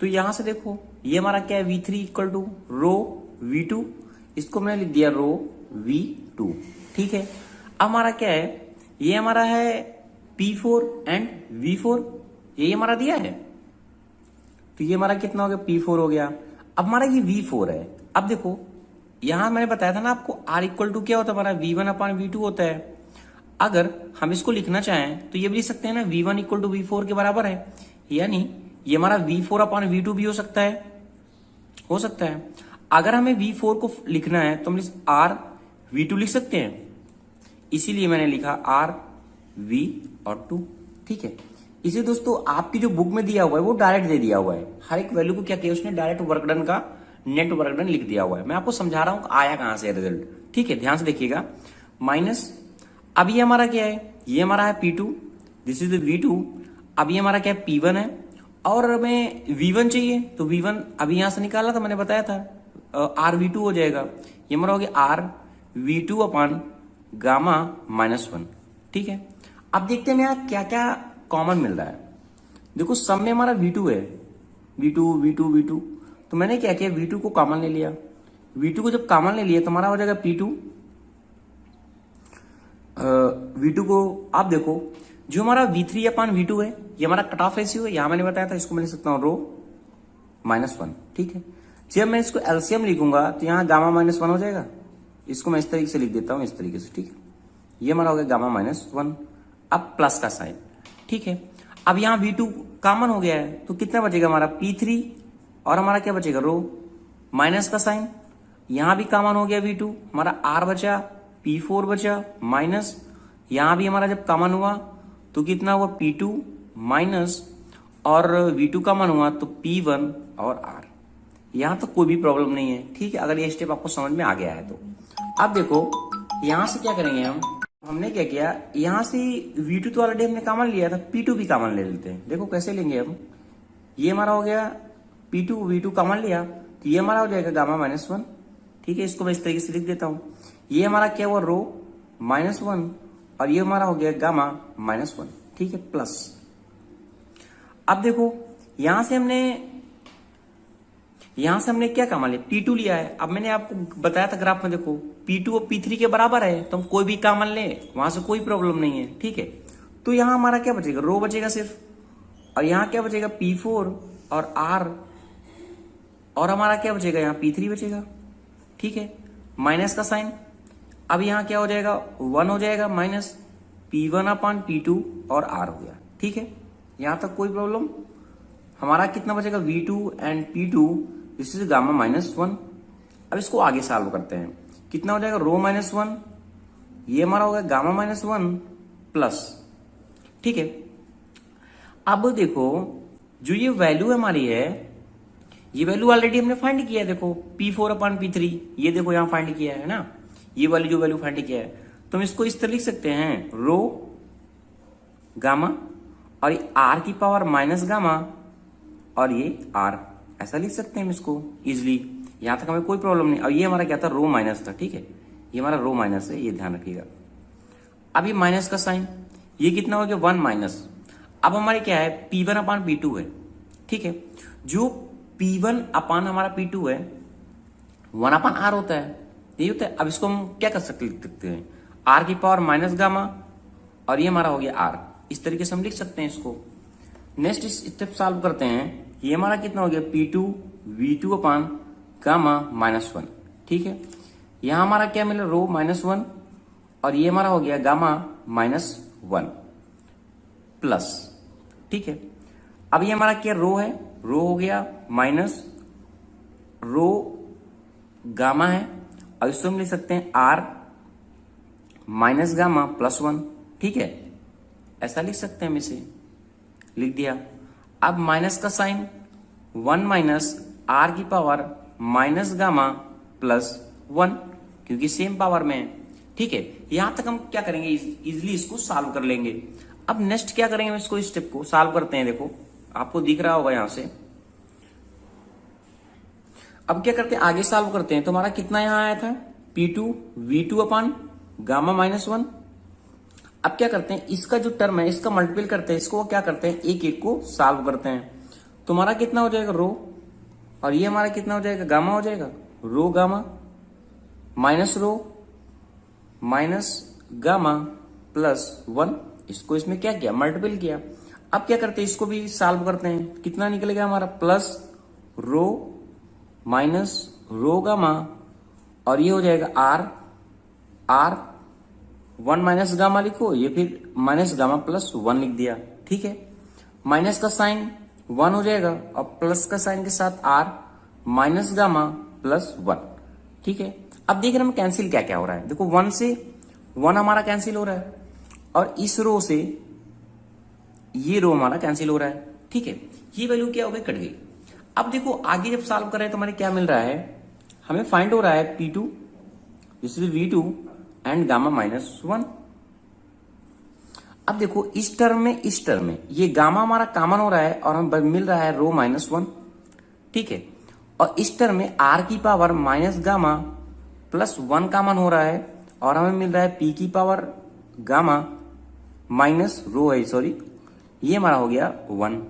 तो यहां से देखो ये हमारा क्या है, V3 रो V2, इसको मैंने लिख दिया रो V2, ठीक है। अब हमारा क्या है, ये हमारा है P4 एंड V4, यही हमारा दिया है। तो ये हमारा कितना हो गया, P4 हो गया। अब हमारा ये V4 है। अब देखो यहां मैंने बताया था ना आपको, R क्या होता है हमारा, V1/V2 होता है। अगर हम इसको लिखना चाहें तो ये भी लिख सकते हैं ना, V1/V4 के बराबर है, यानी ये हमारा V4/V2 भी हो सकता है। अगर हमें V4 को लिखना है तो हम R/V2 लिख सकते हैं, इसीलिए मैंने लिखा R/V/2, ठीक है। इसे दोस्तों आपकी जो बुक में दिया हुआ है वो डायरेक्ट दे दिया हुआ है। हर एक वैल्यू को क्या किया उसने, डायरेक्ट वर्क डन का नेट वर्क डन लिख दिया हुआ है। मैं आपको समझा रहा हूं आया कहां से रिजल्ट, ठीक है। ध्यान से देखिएगा, माइनस, अब ये हमारा क्या है, ये हमारा है P2, दिस इज V2। अब ये हमारा क्या है, P1 है, और हमें V1 चाहिए तो V1 अभी यहां से निकाला था, मैंने बताया था R/V2 हो जाएगा। ये हमारा हो गया R/V2/γ-1, ठीक है। अब देखते हैं यहाँ क्या क्या कॉमन मिल रहा है। देखो सब में हमारा V2 है, V2। तो मैंने क्या किया, V2 को कॉमन ले लिया। V2 को जब कॉमन ले लिया तो हमारा हो जाएगा P2। V2 को आप देखो, जो हमारा V3/V2 है ये हमारा कट ऑफ रेशियो है, यहां मैंने बताया था, इसको मैं लिख सकता हूं रो -1, ठीक है। जब मैं इसको एलसीएम लिखूंगा तो यहाँ γ-1 हो जाएगा। इसको मैं इस तरीके से लिख देता हूं, इस तरीके से, ठीक है। ये हमारा हो गया γ-1, अब प्लस का साइन, ठीक है। अब यहाँ V2 कॉमन हो गया है तो कितना बचेगा हमारा P3, और हमारा क्या बचेगा रो माइनस का साइन। यहां भी कॉमन हो गया V2, हमारा R बचा, P4 बचा माइनस, यहां भी हमारा जब कॉमन हुआ तो कितना हुआ P2 माइनस, और V2 कॉमन हुआ तो P1 और R। यहां तो कोई भी प्रॉब्लम नहीं है, ठीक है, अगर ये स्टेप आपको समझ में आ गया है तो। अब देखो यहां से क्या करेंगे हमने क्या किया, यहां से V2 तो ऑलरेडी हमने कॉमन लिया था, P2 भी कॉमन ले लेते हैं। देखो कैसे लेंगे हम, ये हमारा हो गया P2, V2 कॉमन लिया तो ये हमारा हो जाएगा γ-1, ठीक है। इसको मैं इस तरीके से लिख देता हूं, ये हमारा क्या हुआ रो -1, और ये हमारा हो गया γ-1, ठीक है, प्लस। अब देखो यहां से हमने क्या कॉमन लिया, P2 लिया है। अब मैंने आपको बताया था ग्राफ में, देखो P2 और P3 के बराबर है तो हम कोई भी कॉमन ले, वहां से कोई प्रॉब्लम नहीं है, ठीक है। तो यहां हमारा क्या बचेगा, रो बचेगा सिर्फ, और यहां क्या बचेगा P4 और R, और हमारा क्या बचेगा यहाँ P3 बचेगा, ठीक है, माइनस का साइन। अब यहां क्या हो जाएगा 1 हो जाएगा माइनस, P1 अपान P2 और R हो गया। ठीक है, यहां तक कोई प्रॉब्लम? हमारा कितना बचेगा? V2 and P2, this is gamma minus 1। अब इसको आगे सॉल्व करते हैं। कितना हो जाएगा? रो माइनस 1, ये हमारा हो गया गामा माइनस 1 प्लस। ठीक है, अब देखो जो ये वैल्यू हमारी है, ये वैल्यू ऑलरेडी हमने फाइंड किया है। देखो P4 अपान P3, ये देखो यहां फाइंड किया है ना, ये वाली जो वैल्यू फाइंड किया है। तो हम इसको इस तरह लिख सकते हैं, रो गामा और ये R की पावर माइनस गामा और ये R, ऐसा लिख सकते हैं हम इसको इजिली। यहां तक हमें कोई प्रॉब्लम नहीं। और ये हमारा क्या था? रो माइनस था। ठीक है, ये हमारा रो माइनस है, ये ध्यान रखिएगा। अब ये माइनस का साइन, ये कितना हो गया? 1 माइनस। अब हमारे क्या है? P1 अपान P2 है। ठीक है, जो P1 अपान हमारा P2 है 1 अपान R होता है, यही होता है। अब इसको हम क्या कर सकते हैं? R की पावर माइनस गामा और ये हमारा हो गया R, इस तरीके से हम लिख सकते हैं इसको। नेक्स्ट स्टेप सॉल्व करते हैं। ये हमारा कितना हो गया? P2 V2 अपान गामा माइनस 1। ठीक है, यहां हमारा क्या मिला? रो माइनस 1 और ये हमारा हो गया गामा माइनस 1 प्लस। ठीक है, अब ये हमारा क्या? रो है, रो हो गया माइनस रो गामा है और इसको हम लिख सकते हैं R माइनस गामा प्लस 1। ठीक है, ऐसा लिख सकते हैं हम इसे, लिख दिया। अब माइनस का साइन, 1 माइनस R की पावर माइनस गामा प्लस 1, क्योंकि सेम पावर में है। ठीक है, यहां तक हम क्या करेंगे? इजिली इसको सॉल्व कर लेंगे। अब नेक्स्ट क्या करेंगे? हम इसको इस स्टेप को सॉल्व करते हैं। देखो आपको दिख रहा होगा यहां से। अब क्या करते हैं? आगे सॉल्व करते हैं। तो हमारा कितना यहां आया था? P2 V2 अपान गामा माइनस 1। अब क्या करते हैं? इसका जो टर्म है इसका मल्टीपल करते हैं, इसको क्या करते हैं? एक एक को सॉल्व करते हैं। तो हमारा कितना हो जाएगा? रो, और ये हमारा कितना हो जाएगा? गामा हो जाएगा। रो gamma minus rho minus gamma plus 1, इसको इसमें क्या किया? मल्टीपल किया। अब क्या करते हैं? इसको भी सॉल्व करते हैं। कितना निकलेगा हमारा? Plus rho minus rho gamma और ये हो जाएगा R 1 माइनस गामा लिखो, ये फिर माइनस गामा प्लस 1 लिख दिया। ठीक है, माइनस का साइन 1 हो जाएगा और प्लस का साइन के साथ R माइनस गामा प्लस 1। ठीक है, अब देख रहे हैं हम कैंसिल क्या क्या हो रहा है। देखो 1 से 1 हमारा कैंसिल हो रहा है और इस रो से ये रो हमारा कैंसिल हो रहा है। ठीक है, ये वैल्यू क्या हो गई? कट गई। अब देखो आगे जब सॉल्व कर रहे हैं तो हमारे क्या मिल रहा है? हमें फाइंड हो रहा है P2, this is V2 and gamma minus 1। अब देखो इस टर्म में ये गामा हमारा कॉमन हो रहा है और हमें मिल रहा है रो माइनस 1। ठीक है, और इस टर्म में R की power minus gamma plus 1 common हो रहा है और हमें मिल रहा है P की पावर गामा माइनस रो है, सॉरी, ये हमारा हो गया 1।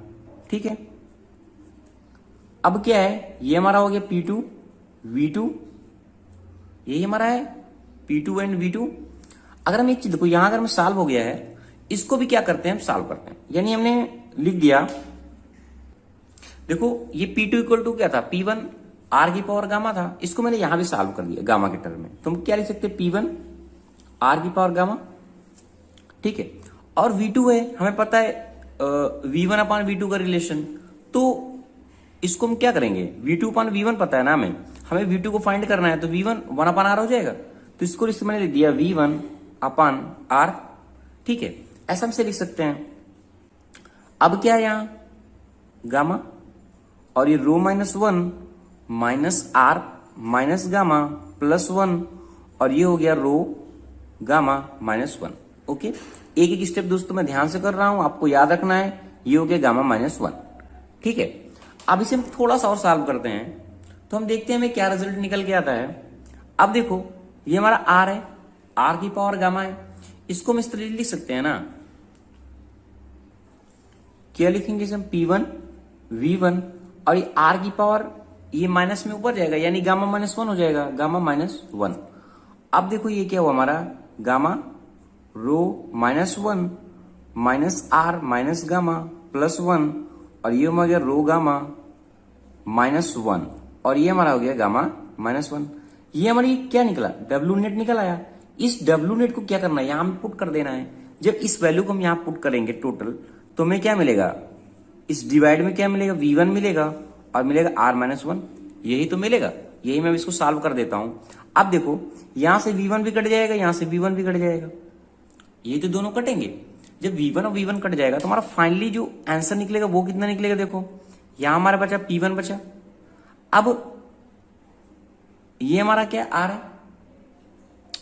ठीक है, अब क्या है? ये हमारा हो गया P2 V2, यही हमारा है P2 एंड V2। अगर हम एक चीज देखो, यहां अगर में सॉल्व हो गया है, इसको भी क्या करते हैं? हम सॉल्व करते हैं। यानी हमने लिख दिया, देखो ये P2 इक्वल टू क्या था? P1 R की पावर गामा था, इसको मैंने यहां भी सॉल्व कर दिया गामा के टर्म में। तो हम क्या लिख सकते हैं? P1 R की पावर गामा। ठीक है, और V2 है, हमें पता है V1 अपान V2 का रिलेशन, तो इसको हम क्या करेंगे? V2 अपान V1 पता है ना हमें V2 को फाइंड करना है, तो V1 1 अपान R हो जाएगा। तो इसको मैंने लिख दिया V1 अपान R। ठीक है, ऐसा हमसे लिख सकते हैं। अब क्या है? यहां गामा और ये rho minus 1 minus R minus gamma plus 1 और ये हो गया रो गामा माइनस 1। ओके, एक एक स्टेप दोस्तों मैं ध्यान से कर रहा हूं, आपको याद रखना है। ये हो गया गामा माइनस 1। ठीक है, अब इसे हम थोड़ा सा और सॉल्व करते हैं तो हम देखते हैं हमें क्या रिजल्ट निकल के आता है। अब देखो ये हमारा R है, R की पावर गामा है, इसको हम इस तरह लिख सकते हैं ना। क्या लिखेंगे इसे हम? P1 V1 और ये R की पावर ये माइनस में ऊपर जाएगा, यानी गामा माइनस 1 हो जाएगा, गामा माइनस 1। अब देखो ये क्या हुआ हमारा? Gamma rho minus 1 minus R minus gamma plus 1 और ये हो गया रो गामा माइनस 1 और ये हमारा हो गया गामा माइनस 1। ये हमारी क्या निकला? डब्ल्यू नेट निकल आया। इस डब्ल्यू नेट को क्या करना है? यहां पुट कर देना है। जब इस वैल्यू को हम यहाँ पुट करेंगे टोटल, तो हमें क्या मिलेगा, इस डिवाइड में क्या मिलेगा, V1 मिलेगा और मिलेगा R-1, यही तो मिलेगा। यही मैं इसको सॉल्व कर देता हूं। अब देखो यहां से V1 भी कट जाएगा, यहां से V1 भी कट जाएगा, ये तो दोनों कटेंगे। जब V1 और V1 कट जाएगा तो हमारा फाइनली जो आंसर निकलेगा वो कितना निकलेगा, देखो यहां हमारा बचा P1 बचा। अब ये हमारा क्या R है,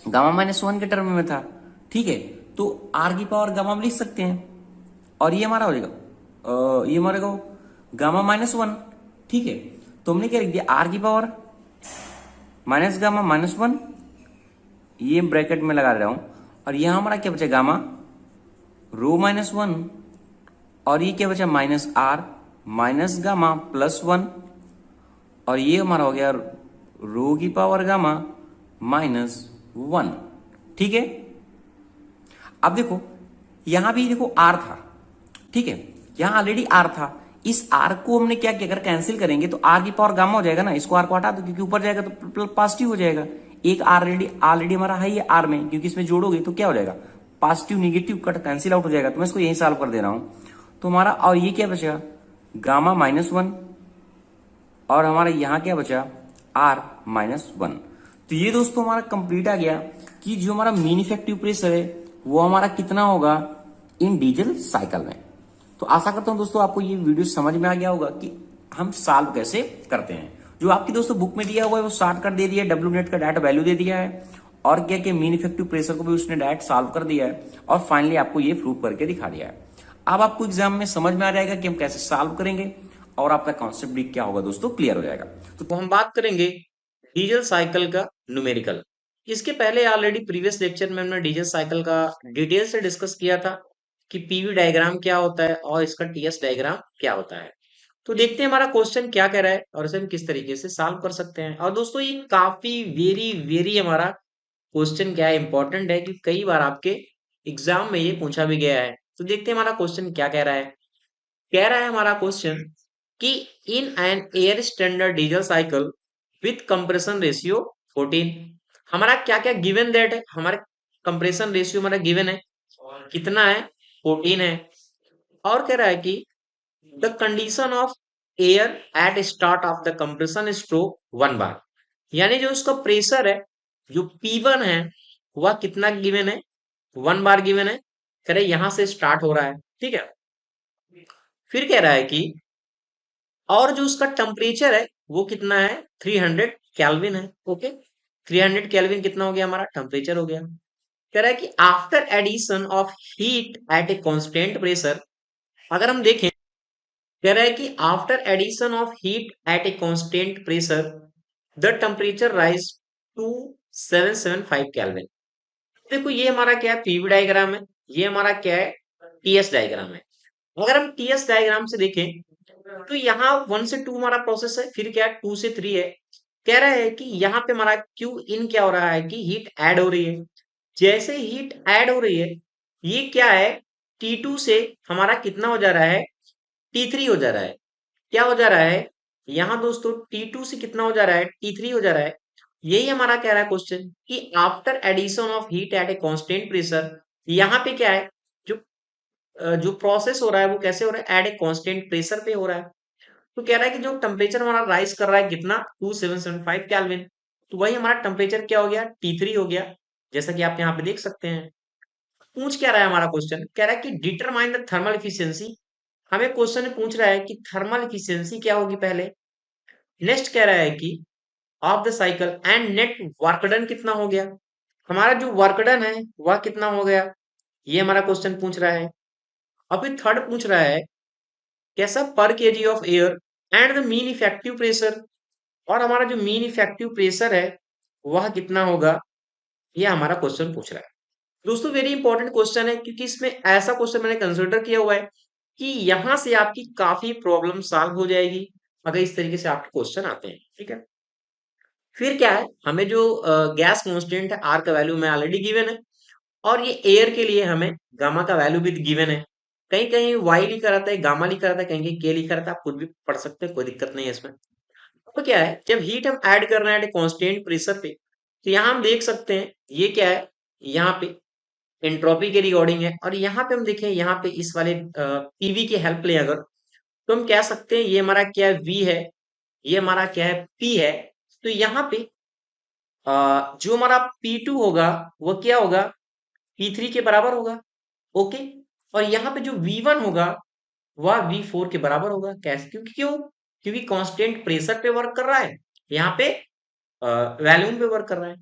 गामा-1 के टर्म में था, ठीक है, तो R की पावर गामा में लिख सकते हैं और ये हमारा हो जाएगा ये हमारे को गामा-1, ठीक है। तो हमने क्या लिख दिया, R की पावर माइनस गामा-1, ये ब्रैकेट में लगा रहा हूं, और यहां हमारा क्या बचा, गामा ρ-1, और ये क्या बचा -R माइनस गामा +1, और ये हमारा हो गया रो की पावर गामा -1, ठीक है। अब देखो यहां भी देखो R था, ठीक है, यहां ऑलरेडी R था। इस R को हमने क्या किया, अगर कैंसिल करेंगे तो R की पावर गामा हो जाएगा ना, इसको R को हटा दो क्योंकि ऊपर जाएगा तो पॉजिटिव हो जाएगा। एक ऑलरेडी हमारा है ये R में, क्योंकि इसमें जोड़ोगे तो क्या हो जाएगा, positive negative cut cancel out हो जाएगा। तो मैं इसको यही सॉल्व कर दे रहा हूं। तो हमारा और ये क्या बचेगा, गामा-1, और हमारा यहां क्या बचा, R-1। तो ये दोस्तों हमारा कंप्लीट आ गया कि जो हमारा मीन इफेक्टिव प्रेशर है वो हमारा कितना होगा इन डीजल साइकिल में। तो आशा करता हूं दोस्तों आपको ये वीडियो समझ में आ गया होगा कि हम सॉल्व कैसे करते हैं। जो आपकी दोस्तों बुक में दिया हुआ है वो शॉर्ट कर दे दिया है, डब्ल्यू नेट का डायरेक्ट वैल्यू दे दिया है, और क्या क्या मीन इफेक्टिव प्रेशर को भी उसने डायरेक्ट सॉल्व कर दिया है, और फाइनली आपको ये प्रूव करके दिखा दिया है। अब आपको एग्जाम में समझ में आ जाएगा कि हम कैसे सॉल्व करेंगे, और आपका कॉन्सेप्ट भी क्या होगा दोस्तों, क्लियर हो जाएगा। तो हम बात करेंगे डीजल साइकिल का न्यूमेरिकल। इसके पहले ऑलरेडी प्रीवियस लेक्चर में हमने डीजल साइकिल का डिटेल से डिस्कस किया था कि पीवी डायग्राम क्या होता है और इसका टीएस डायग्राम क्या होता है। तो देखते हैं हमारा क्वेश्चन क्या कह रहा है और इसे हम किस तरीके से सॉल्व कर सकते हैं। और दोस्तों ये काफी वेरी वेरी हमारा क्वेश्चन क्या है, इंपॉर्टेंट है कि कई बार आपके एग्जाम में ये पूछा भी गया है। तो देखते हैं हमारा क्वेश्चन क्या कह रहा है। कह रहा है हमारा क्वेश्चन कि in an air standard diesel cycle with compression ratio 14, हमारा क्या क्या गिवन दैट है, हमारा कंप्रेशन रेशियो हमारा गिवन है कितना है, 14 है। और कह रहा है कि the condition of air at start of the compression stroke 1 बार, यानी जो उसका प्रेशर है जो P1 है वह कितना गिवन है, 1 बार गिवन है। कह रहे यहां से स्टार्ट हो रहा है, ठीक है। फिर कह रहा है कि और जो उसका टेम्परेचर है वो कितना है, 300 केल्विन है, ओके। 300 केल्विन कितना हो गया, हमारा टेम्परेचर हो गया। कह रहा है कि after addition of heat at a constant pressure, अगर हम देखें कह रहा है कि after addition of heat at a constant pressure the temperature rise to 775 kelvin. देखो ये हमारा क्या है, पीवी डायग्राम है, ये हमारा क्या है, टीएस डायग्राम है। अगर हम टीएस डायग्राम से देखें तो यहाँ 1 से 2 हमारा प्रोसेस है, फिर क्या है 2 से 3 है। कह रहा है कि यहाँ पे हमारा क्यू इन क्या हो रहा है कि हीट ऐड हो रही है। जैसे हीट ऐड हो रही है ये क्या है, T2 से हमारा कितना हो जा रहा है, T3 हो जा रहा है। क्या हो जा रहा है यहाँ दोस्तों, T2 से कितना हो जा रहा है, T3 हो जा रहा है। यही हमारा कह रहा है क्वेश्चन कि after addition of heat at a constant pressure, यहाँ पे क्या है जो जो प्रोसेस हो रहा है वो कैसे हो रहा है, एट ए कांस्टेंट प्रेशर पे हो रहा है। तो कह रहा है कि जो टेम्परेचर हमारा राइज कर रहा है कितना, 2775 केल्विन। तो वही हमारा टेम्परेचर क्या हो गया, T3 हो गया, जैसा कि आप यहाँ पे देख सकते हैं। पूछ क्या रहा है हमारा क्वेश्चन, कह रहा है कि डिटरमाइन द थर्मल एफिशिएंसी। हमें क्वेश्चन में पूछ रहा है कि थर्मल एफिशिएंसी क्या होगी पहले। नेक्स्ट कह रहा है कि of the cycle and net work done कितना हो गया, हमारा जो वर्क डन है वह कितना हो गया, ये हमारा क्वेश्चन पूछ रहा है। अभी थर्ड पूछ रहा है कैसा, पर KG of air and the mean effective pressure, और हमारा जो मीन इफेक्टिव प्रेशर है वह कितना होगा, ये हमारा क्वेश्चन पूछ रहा है। दोस्तों वेरी इंपॉर्टेंट क्वेश्चन है क्योंकि इसमें ऐसा क्वेश्चन मैंने कंसिडर किया हुआ है कि यहां से आपकी काफी प्रॉब्लम सॉल्व हो जाएगी अगर इस तरीके से आपके क्वेश्चन आते हैं, ठीक है। फिर क्या है, हमें जो गैस कांस्टेंट है आर का वैल्यू में ऑलरेडी गिवन है, और ये एयर के लिए हमें गामा का वैल्यू भी गिवन है। कहीं कहीं वाई लिखा रहता है, गामा लिखा रहता है, कहीं कहीं के लिखा रहता है, आप खुद भी पढ़ सकते हैं, कोई दिक्कत नहीं है इसमें। तो क्या है, जब हीट हम ऐड कर रहे हैं कांस्टेंट प्रेशर पे, तो यहाँ हम देख सकते हैं ये क्या है, यहाँ पे एंट्रोपी के रिगार्डिंग है। और यहाँ पे हम देखें, यहाँ पे इस वाले पीवी की हेल्प लें अगर, तो हम कह सकते हैं ये हमारा क्या है, वी है, ये हमारा क्या है, पी है। तो यहाँ पे जो हमारा P2 होगा वो क्या होगा, P3 के बराबर होगा। ओके। और यहाँ पे जो V1 होगा वह V4 के बराबर होगा। कैसे? क्योंकि क्यों? क्योंकि कांस्टेंट प्रेशर पे वर्क कर रहा है, यहाँ पे वैल्यूम पे वर्क कर रहा है।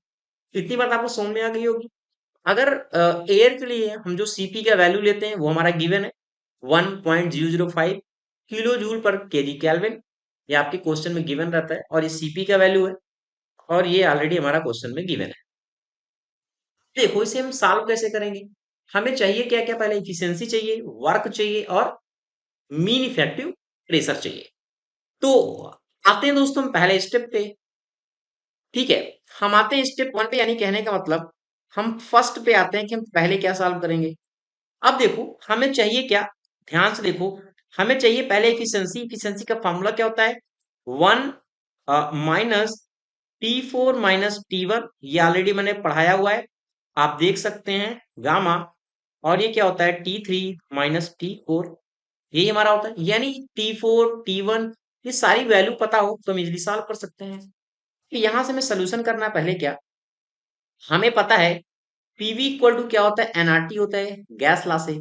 इतनी बात आपको समझ में आ गई होगी। अगर एयर के लिए हम जो सीपी का वैल्यू लेते हैं वो हमारा गिवन है 1.005 किलो जूल पर केजी केल्विन, ये आपके क्वेश्चन में गिवन रहता है और ये सीपी का वैल्यू है, और ये ऑलरेडी हमारा क्वेश्चन में गिवन है। देखो इसे हम सॉल्व कैसे करेंगे। हमें चाहिए क्या क्या, पहले इफिशियंसी चाहिए, वर्क चाहिए और मीन इफेक्टिव प्रेशर चाहिए। तो आते हैं दोस्तों हम पहले स्टेप पे। ठीक है, हम आते हैं स्टेप 1 पे, यानी कहने का मतलब हम फर्स्ट पे आते हैं कि हम पहले क्या सॉल्व करेंगे। अब देखो हमें चाहिए क्या, ध्यान से देखो, हमें चाहिए पहले इफिशियंसी। इफिशियंसी का फॉर्मूला क्या होता है, 1 माइनस T4 - T1, ये ऑलरेडी मैंने पढ़ाया हुआ है, आप देख सकते हैं, गामा। और ये क्या होता है, T3 - T4, यही हमारा होता है। यानी T4 T1, ये सारी वैल्यू पता हो तो हम इजिली सॉल्व कर सकते हैं। तो यहां से हमें सोल्यूशन करना है। पहले क्या, हमें पता है पीवी इक्वल टू क्या होता है, एनआरटी होता है, गैस लॉ से।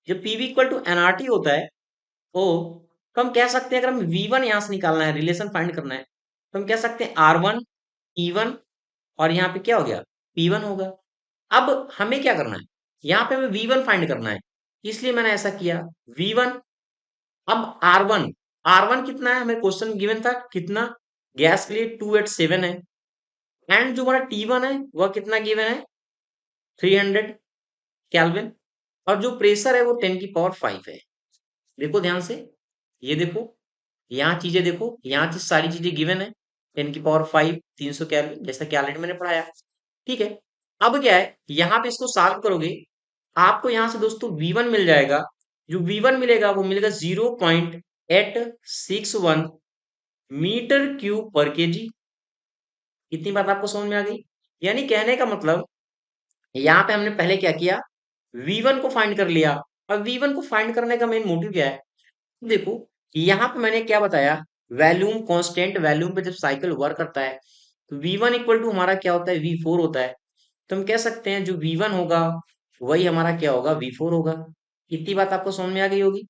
जब पीवी इक्वल टू एनआरटी होता है ओ, तो हम कह सकते हैं, अगर हम V1 यहां से निकालना है, रिलेशन फाइंड करना है, तो हम कह सकते हैं R1 E1, और यहाँ पे क्या हो गया, P1 होगा। अब हमें क्या करना है, यहाँ पे हमें V1 फाइंड करना है, इसलिए मैंने ऐसा किया, V1। अब R1 कितना है, हमें क्वेश्चन गिवन था कितना, गैस के लिए 287 है। एंड जो हमारा T1 है वह कितना गिवन है, 300 केल्विन। और जो प्रेशर है वो 10⁵ है। देखो ध्यान से, ये देखो, यहाँ चीजें देखो, यहाँ चीज सारी चीजें गिवन है, 10⁵ 300 कैलोरी, जैसा कि ऑलरेडी मैंने पढ़ाया। ठीक है, अब क्या है, यहाँ पे इसको सॉल्व करोगे, आपको यहाँ से दोस्तों V1 मिल जाएगा। जो V1 मिलेगा वो मिलेगा 0.861 मीटर क्यूब पर केजी। इतनी बात आपको समझ में आ गई। यानी कहने का मतलब, यहाँ पे हमने पहले क्या किया, V1 को फाइंड कर लिया। अब V1 को फाइंड करने का मेन मोटिव क्या है, देखो यहाँ पे मैंने क्या बताया, वैल्यूम कांस्टेंट, वैल्यूम पे जब साइकिल वर्क करता है तो V1 इक्वल टू हमारा क्या होता है, V4 होता है। तो हम कह सकते हैं जो V1 होगा वही हमारा क्या होगा, V4 होगा। इतनी बात आपको समझ में आ गई होगी।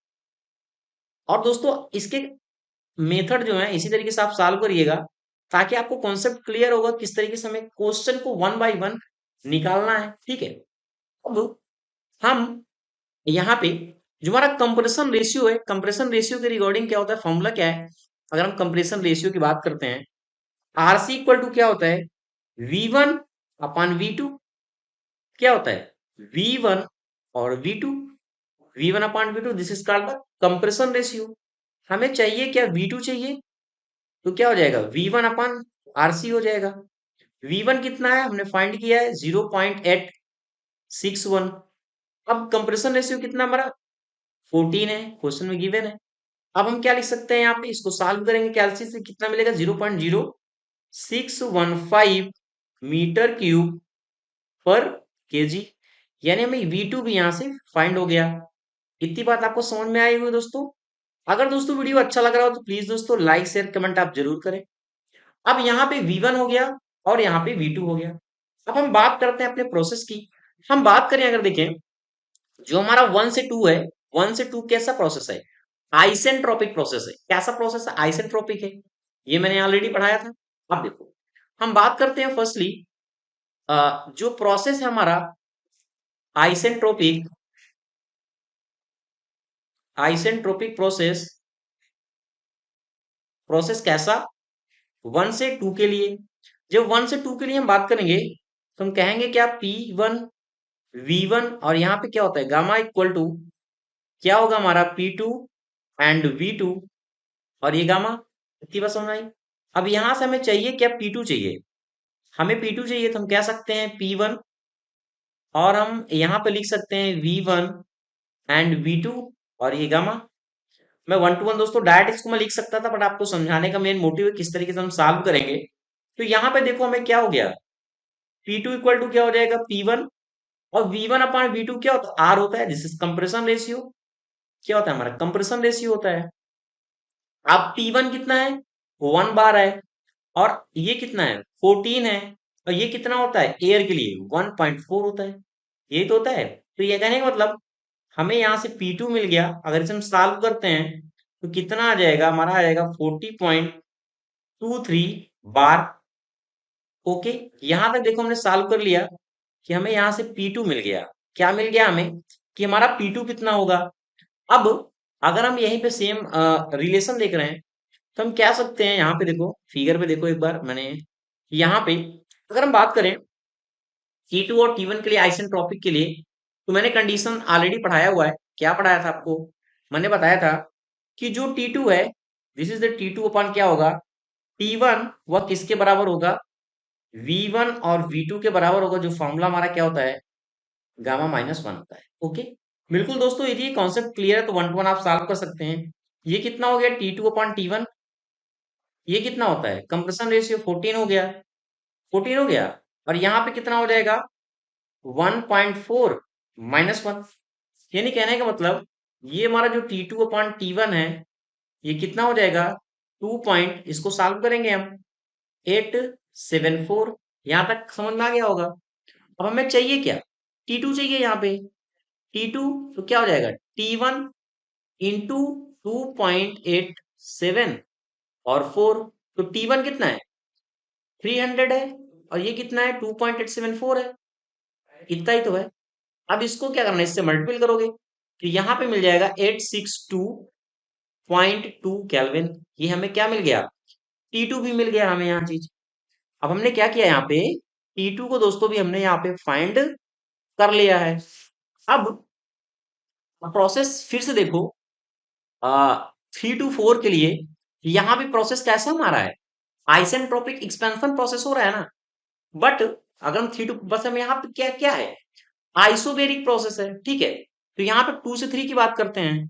और दोस्तों इसके मेथड जो है इसी तरीके से आप सॉल्व करिएगा, ताकि आपको कॉन्सेप्ट क्लियर होगा किस तरीके से हमें क्वेश्चन को 1 बाय 1 निकालना है। ठीक है, अब हम यहाँ पे जो हमारा कंप्रेशन रेशियो है, कंप्रेशन रेशियो के रिगार्डिंग क्या होता है, फॉर्मूला क्या है, अगर हम कंप्रेशन रेशियो की बात करते हैं, आरसी इक्वल टू क्या होता है, V1 अपॉन V2। क्या होता है, V1 और V2, V1 upon V2, this is called the compression ratio. हमें चाहिए क्या, V2 चाहिए, तो क्या हो जाएगा, V1 अपॉन आरसी हो जाएगा। V1 कितना है, हमने फाइंड किया है 0.861। अब कंप्रेशन रेशियो कितना हमारा, 14 है, क्वेश्चन में गिवन है। अब हम क्या लिख सकते हैं, यहाँ पे इसको सॉल्व करेंगे कैलसी से, कितना मिलेगा, 0.0615 मीटर क्यूब पर केजी। यानी हमें V2 भी यहाँ से फाइंड हो गया। इतनी बात आपको समझ में आई होगी दोस्तों। अगर दोस्तों वीडियो अच्छा लग रहा हो तो प्लीज दोस्तों लाइक शेयर कमेंट आप जरूर करें। अब यहाँ पे V1 हो गया और यहाँ पे V2 हो गया। अब हम बात करते हैं अपने प्रोसेस की। हम बात करें, अगर देखें जो हमारा 1 से 2 है, 1 से 2 कैसा प्रोसेस है, आइसेंट्रोपिक प्रोसेस है। कैसा प्रोसेस है, आइसेंट्रोपिक है, ये मैंने ऑलरेडी पढ़ाया था। अब देखो हम बात करते हैं फर्स्टली, जो प्रोसेस है हमारा आइसेंट्रोपिक, आइसेंट्रोपिक प्रोसेस, प्रोसेस कैसा, 1 से 2 के लिए। जब 1 से 2 के लिए हम बात करेंगे तो हम कहेंगे क्या, P1 V1, और यहाँ पे क्या होता है, गामा इक्वल टू क्या होगा हमारा, P2 एंड V2, और ये गामा। इतनी बात समझ आई। अब यहां से हमें चाहिए क्या, P2 चाहिए। हमें P2 चाहिए तो हम कह सकते हैं P1, और हम यहाँ पे लिख सकते हैं V1 एंड V2, और ये गामा। मैं 1 to 1 दोस्तों डायरेक्ट इसको मैं लिख सकता था, बट आपको समझाने का मेन मोटिव है किस तरीके से हम सॉल्व करेंगे। तो यहाँ पे देखो हमें क्या हो गया, P2 इक्वल टू क्या हो जाएगा, P1 और V1 अपॉन V2 क्या होता है? R होता है, दिस इज कंप्रेशन रेशियो। क्या होता है हमारा? कंप्रेशन रेशियो होता है। अब P1 कितना है? 1 बार है, और ये कितना है? 14 है, और ये कितना होता है एयर के लिए? 1.4 होता है। यही तो होता है। तो ये कहने का मतलब हमें यहाँ से P2 मिल गया। अगर इसे हम सॉल्व करते हैं तो कितना आ जाएगा? हमारा आ जाएगा 40.23 बार। ओके, यहां तक देखो हमने सॉल्व कर लिया कि हमें यहाँ से P2 मिल गया। क्या मिल गया हमें? कि हमारा P2 कितना होगा। अब अगर हम यहीं पे सेम रिलेशन देख रहे हैं तो हम क्या सकते हैं, यहाँ पे देखो, फिगर पे देखो एक बार, मैंने यहाँ पे अगर हम बात करें T2 और T1 के लिए, आइसेंट्रोपिक के लिए, तो मैंने कंडीशन ऑलरेडी पढ़ाया हुआ है। क्या पढ़ाया था आपको? मैंने बताया था कि जो T2 है, this is the T2 upon क्या होगा? T1 वह किसके बराबर होगा? V1 और V2 के बराबर होगा। जो फॉर्मूला हमारा क्या होता है? गामा माइनस वन होता है। ओके, बिल्कुल दोस्तों, यदि ये कॉन्सेप्ट क्लियर है तो वन टू वन आप सॉल्व कर सकते हैं। ये कितना हो गया? T2 upon T1। ये कितना होता है? कंप्रेशन रेशियो 14 हो गया। 14 हो गया, और यहाँ पे कितना हो जाएगा? 1.4 माइनस वन। यानी कहने का मतलब ये हमारा जो T2 अपॉन T1 है, ये कितना हो जाएगा? 2 पॉइंट, इसको सॉल्व करेंगे हम, 874। यहाँ तक समझ में आ गया होगा। अब हमें चाहिए क्या? T2 चाहिए यहाँ पे। T2 तो क्या हो जाएगा? T1 इंटू 2.87 और 4। तो T1 कितना है? 300 है, और ये कितना है? 2.874 है। इतना ही तो है। अब इसको क्या करना है? इससे मल्टीपल करोगे तो यहाँ पे मिल जाएगा 862.2 केल्विन। ये हमें क्या मिल गया? T2 भी मिल गया हमें यहाँ चीज। अब हमने क्या किया यहाँ पे? T2 को दोस्तों भी हमने यहाँ पे फाइंड कर लिया है। अब प्रोसेस फिर से देखो, 3 to 4 के लिए यहाँ भी प्रोसेस कैसा हमारा है? आइसेंट्रोपिक एक्सपेंशन प्रोसेस हो रहा है ना। बट अगर हम बस हम यहाँ पे क्या क्या है? आइसोबेरिक प्रोसेस है, ठीक है। तो यहाँ पे 2 से 3 की बात करते हैं।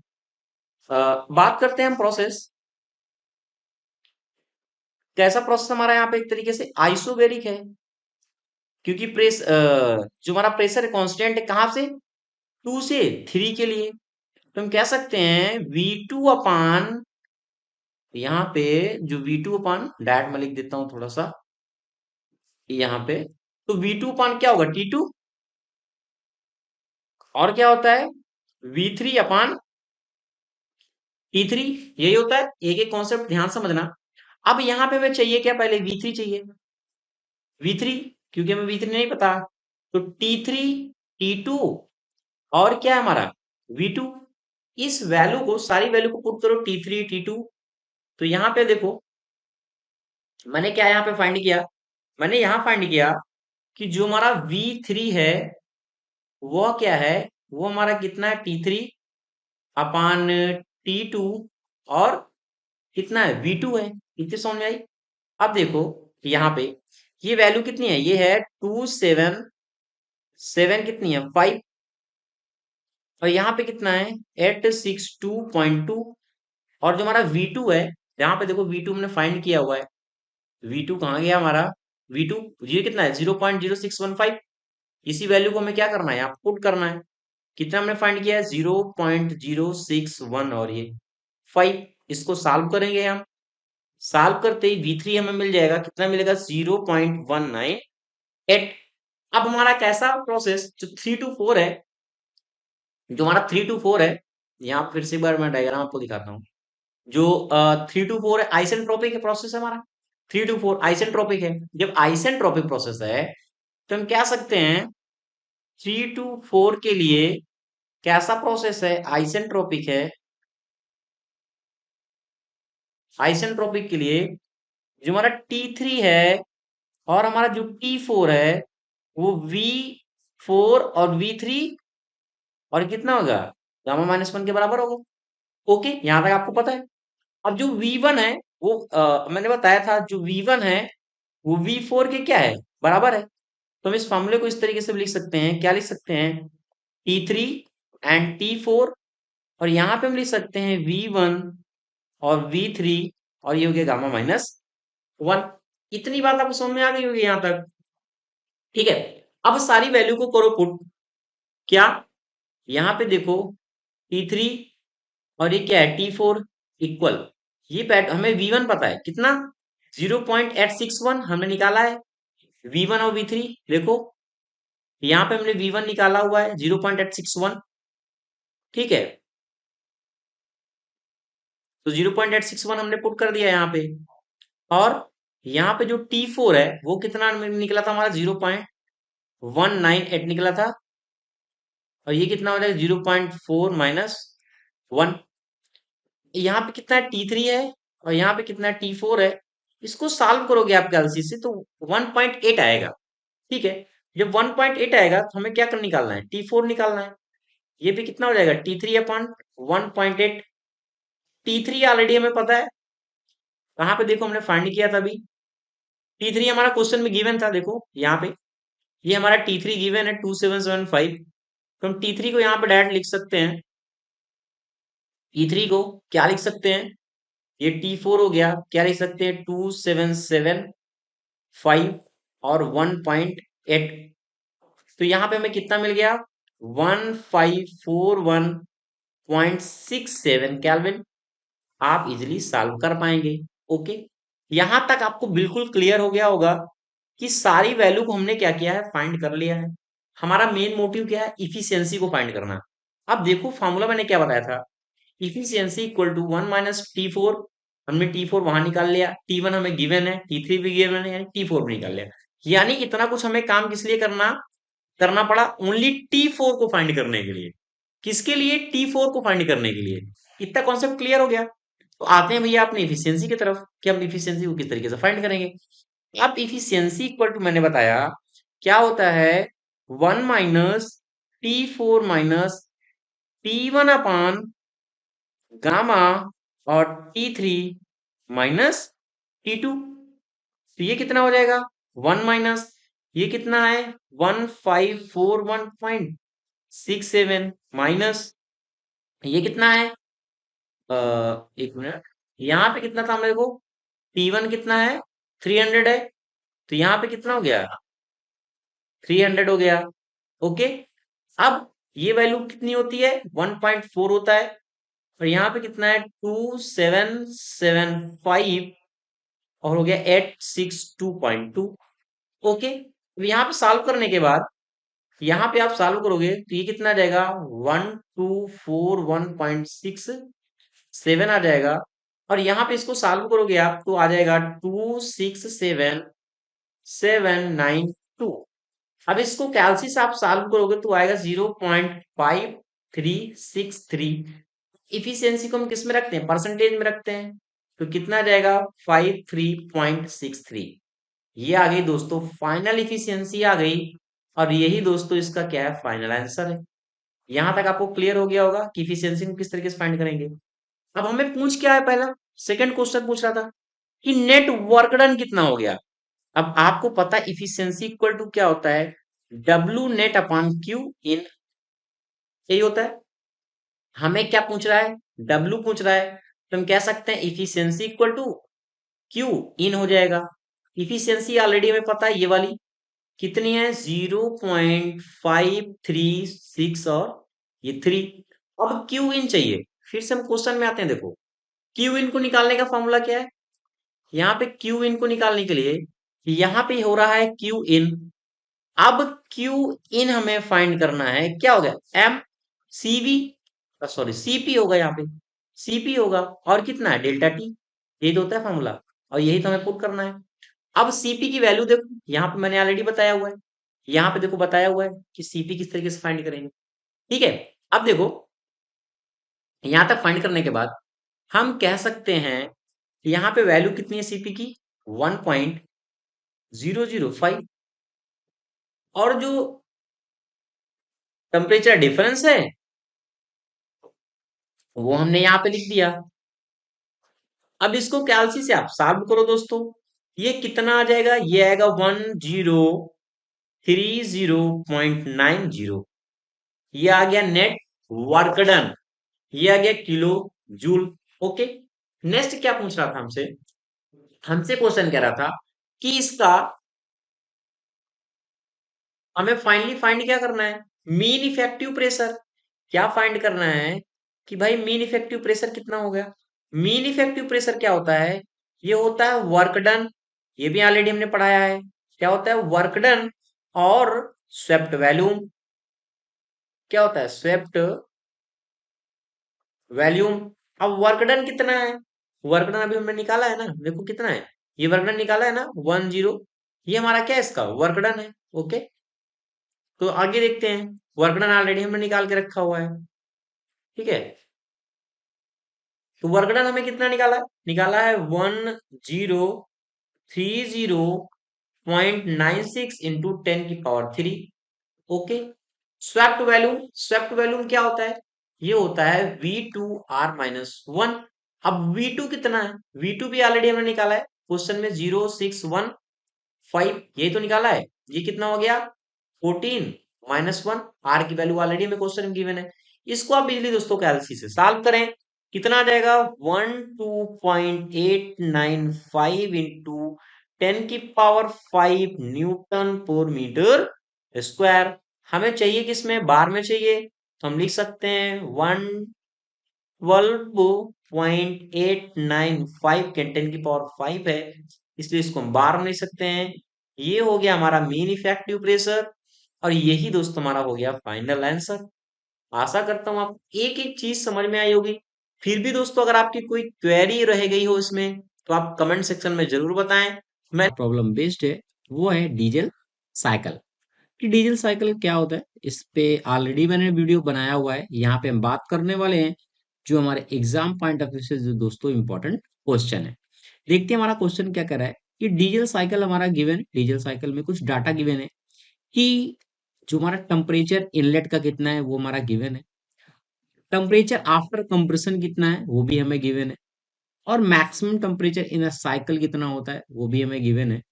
बात करते हैं हम प्रोसेस, कैसा प्रोसेस हमारा यहाँ पे? एक तरीके से आइसोबेरिक है, क्योंकि जो हमारा प्रेशर कांस्टेंट है कहाँ से? 2 से 3 के लिए। तो हम कह सकते हैं V2 अपान, यहाँ पे जो V2 अपान, डायरेक्ट मैं लिख देता हूँ थोड़ा सा यहाँ पे। तो V2 अपान क्या होगा? T2, और क्या होता है? V3 अपान T3। यही होता है। एक एक कॉन्सेप्ट ध्यान समझना। अब यहाँ पे हमें चाहिए क्या? पहले V3 चाहिए। V3, क्योंकि हमें V3 नहीं पता, तो T3, T2, और क्या है हमारा? V2। इस वैल्यू को, सारी वैल्यू को पुट करो T3, T2। तो यहाँ पे देखो मैंने क्या यहाँ पे फाइंड किया? मैंने यहाँ फाइंड किया कि जो हमारा V3 है वो क्या है? वो हमारा कितना है? T3 अपान T2, और कितना है? V2 है। इतनी समझ में आई? अब देखो यहाँ पे ये वैल्यू कितनी है? ये है 277, कितनी है? 5। और यहाँ पे कितना है? 862.2। और जो हमारा V2 है, यहाँ पे देखो V2 हमने फाइंड किया हुआ है। V2 कहाँ गया हमारा? V2 ये कितना है? 0.0615। इसी वैल्यू को हमें क्या करना है? यहाँ पुट करना है। कितना हमने फाइंड किया है? 0.061, और ये 5। इसको सॉल्व करेंगे हम। सॉल्व करते ही V3 हमें मिल जाएगा, कितना मिलेगा? 0.198। अब हमारा कैसा प्रोसेस जो 3 to 4 है, जो हमारा 3 to 4 है, यहाँ फिर से एक बार मैं डायग्राम आपको दिखाता हूँ। जो 3 to 4 है, आइसेंट्रोपिक प्रोसेस है हमारा। 3 to 4 आइसेंट्रोपिक है। जब आइसेंट्रोपिक प्रोसेस है तो हम क्या सकते हैं? 3 to 4 के लिए कैसा प्रोसेस है? आइसेंट्रोपिक है। आइसेंट्रोपिक के लिए जो हमारा T3 है और हमारा जो T4 है, वो V4 और V3, और कितना होगा? गामा माइनस वन के बराबर होगा। ओके, यहां तक आपको पता है। अब जो V1 है वो मैंने बताया था, जो V1 है वो V4 के क्या है? बराबर है। तो हम इस फॉर्मूले को इस तरीके से लिख सकते हैं। क्या लिख सकते हैं? T3 एंड T4, और यहाँ पे हम लिख सकते हैं V1 और V3, और ये हो गया गामा माइनस वन। इतनी बात आपको समझ में आ गई होगी यहाँ तक, ठीक है। अब सारी वैल्यू को करो पुट। क्या यहाँ पे देखो T3 और ये क्या है T4 इक्वल, ये हमें V1 पता है कितना 0.861 हमने निकाला है। V1 और V3 देखो यहाँ पे हमने V1 निकाला हुआ है 0.861, ठीक है, तो 0.861 हमने पुट कर दिया यहाँ पे। और यहाँ पे जो T4 है वो कितना निकला था हमारा 0.198 निकला था, और ये कितना हो जाएगा 0.4 माइनस 1। यहाँ पे कितना है T3 है और यहाँ पे कितना है T4 है, इसको सॉल्व करोगे आप कैलसी से तो 1.8 आएगा, ठीक है। जब 1.8 आएगा तो हमें क्या कर निकालना है T4 निकालना है। ये भी कितना हो जाएगा T3 अपॉन 1.8। T3 ऑलरेडी हमें पता है, कहाँ पे देखो हमने फाइंड किया था अभी। T3 हमारा क्वेश्चन में गिवन था, देखो यहाँ पे ये हमारा T3 गिवन है 2775, तो हम T3 को यहाँ पे डायरेक्ट लिख सकते हैं। T3 को क्या लिख सकते हैं, ये T4 हो गया, क्या लिख सकते हैं 2775 और 1.8, तो यहाँ पे हमें कितना मिल गया 1541.67 केल्विन। आप इजिली सॉल्व कर पाएंगे। ओके, यहां तक आपको बिल्कुल क्लियर हो गया होगा कि सारी वैल्यू को हमने क्या किया है फाइंड कर लिया है। हमारा मेन मोटिव क्या है, इफिशियंसी को फाइंड करना। अब देखो फॉर्मूला मैंने क्या बताया था, इफिशियंसी इक्वल टू 1 - T4, हमने T4 वहां निकाल लिया, T1 हमें गिवन है, T3 भी गिवन है, यानी T4 भी निकाल लिया। यानी इतना कुछ हमें काम किस लिए करना करना पड़ा, ओनली T4 को फाइंड करने के लिए। किसके लिए, T4 को फाइंड करने के लिए। इतना कॉन्सेप्ट क्लियर हो गया। तो आते हैं भैया अपने इफिशियंसी की तरफ कि हम इफिशियंसी को किस तरीके से फाइंड करेंगे। अब इफिशियंसी इक्वल टू मैंने बताया क्या होता है 1 - T4 - T1 गामा और T3 - T2, तो ये कितना हो जाएगा 1 माइनस, ये कितना है 1541.67 माइनस, ये कितना है एक मिनट, यहाँ पे कितना था मेरे को, T1 कितना है 300 है, तो यहाँ पे कितना हो गया 300 हो गया। ओके, अब ये वैल्यू कितनी होती है 1.4 होता है, और यहाँ पे कितना है 2775 और हो गया 862.2। ओके, अब यहाँ पे सॉल्व करने के बाद यहाँ पे आप सॉल्व करोगे तो ये कितना आ जाएगा 1241.67 आ जाएगा, और यहाँ पे इसको सॉल्व करोगे आप तो आ जाएगा 267792। अब इसको कैलसी से आप सॉल्व करोगे तो आएगा 0.5363। इफिशियंसी को हम किस में रखते हैं, परसेंटेज में रखते हैं, तो कितना आ जाएगा 53.63। ये आ गई दोस्तों फाइनल इफिशियंसी आ गई, और यही दोस्तों इसका क्या है फाइनल आंसर है। यहां तक आपको क्लियर हो गया होगा कि इफिशियंसी को किस तरीके से फाइंड करेंगे। अब हमें पूछ क्या है, पहला सेकंड क्वेश्चन पूछ रहा था कि नेट वर्क डन कितना हो गया। अब आपको पता है इफिशियंसी इक्वल टू क्या होता है, W net upon Q in, यही होता है। हमें क्या पूछ रहा है, डब्ल्यू पूछ रहा है, तो हम कह सकते हैं efficiency equal to Q in हो जाएगा। इफिशियंसी ऑलरेडी हमें पता है ये वाली कितनी है 0.536 और ये 3। अब क्यू इन चाहिए, फिर से हम क्वेश्चन में आते हैं। देखो क्यू इन को निकालने का फॉर्मूला क्या है, यहाँ पे क्यू इन को निकालने के लिए यहाँ पे हो रहा है क्यू इन। अब क्यू इन हमें फाइंड करना है, क्या हो गया एम सीवी, सॉरी सीपी होगा, यहाँ पे सीपी होगा, और कितना है डेल्टा टी, यही तो होता है फॉर्मूला, और यही तो हमें पुट करना है। अब सीपी की वैल्यू देखो यहाँ पे मैंने ऑलरेडी बताया हुआ है, यहाँ पे देखो बताया हुआ है कि सीपी किस तरीके से फाइंड करेंगे। ठीक है, अब देखो यहाँ तक फाइंड करने के बाद हम कह सकते हैं यहाँ पे वैल्यू कितनी है सीपी की 1.005, और जो टेम्परेचर डिफरेंस है वो हमने यहाँ पे लिख दिया। अब इसको कैलसी से आप सॉल्व करो दोस्तों, ये कितना आ जाएगा, ये आएगा 1030.90, ये आ गया नेट वर्क डन, ये आ गया किलो जूल। ओके, नेक्स्ट क्या पूछ रहा था हमसे, हमसे क्वेश्चन कह रहा था कि इसका हमें फाइनली फाइंड क्या करना है, मीन इफेक्टिव प्रेशर क्या फाइंड करना है कि भाई मीन इफेक्टिव प्रेशर कितना हो गया। मीन इफेक्टिव प्रेशर क्या होता है, ये होता है वर्क डन, ये भी ऑलरेडी हमने पढ़ाया है। क्या होता है वर्क डन और स्वेप्ट वैल्यूम। क्या होता है स्वेप्ट वैल्यूम। अब वर्क डन कितना है, वर्क डन अभी हमने निकाला है ना, देखो कितना है, ये वर्क डन निकाला है ना 10, ये हमारा क्या है इसका वर्क डन है। ओके, तो आगे देखते हैं, वर्क डन ऑलरेडी हमने निकाल के रखा हुआ है। ठीक है, तो वर्क डन हमें कितना निकाला है 1030.96 इंटू 10 की पावर 3। ओके, स्वेप्ट वैल्यूम क्या होता है, ये होता है V2R-1। अब V2 कितना है, V2 भी ऑलरेडी हमने निकाला है क्वेश्चन में 06115, ये तो निकाला है। ये कितना हो गया 14-1, आर की वैल्यू ऑलरेडी हमें क्वेश्चन में गिवन है। इसको आप बिजली दोस्तों कैलसी से सॉल्व करें, कितना आ जाएगा 12.895 इंटू 10 की पावर 5 न्यूटन पर मीटर स्क्वायर। हमें चाहिए किसमें, बार में चाहिए, तो हम लिख सकते हैं 112.895 के 10 की पावर 5 है, इसलिए इसको हम बार में लिख सकते हैं। ये हो गया हमारा मीन इफेक्टिव प्रेशर, और यही दोस्तों हमारा हो गया फाइनल आंसर। आशा करता हूँ आप एक एक चीज समझ में आई होगी। फिर भी दोस्तों अगर आपकी कोई क्वेरी रह गई हो इसमें, तो आप कमेंट सेक्शन में जरूर बताएं। मैं प्रॉब्लम बेस्ड है, वो है डीजल साइकिल। कि डीजल साइकिल क्या होता है, इस पे ऑलरेडी मैंने वीडियो बनाया हुआ है। यहाँ पे हम बात करने वाले हैं जो हमारे एग्जाम पॉइंट ऑफ व्यू से जो दोस्तों इंपॉर्टेंट क्वेश्चन है। देखते हैं हमारा क्वेश्चन क्या कर रहा है कि डीजल साइकिल हमारा गिवन है, डीजल साइकिल में कुछ डाटा गिवन है कि जो हमारा टेम्परेचर इनलेट का कितना है वो हमारा गिवन है, टेम्परेचर आफ्टर कंप्रेशन कितना है वो भी हमें गिवन है, और maximum temperature in a cycle कितना होता है वो भी हमें गिवन है,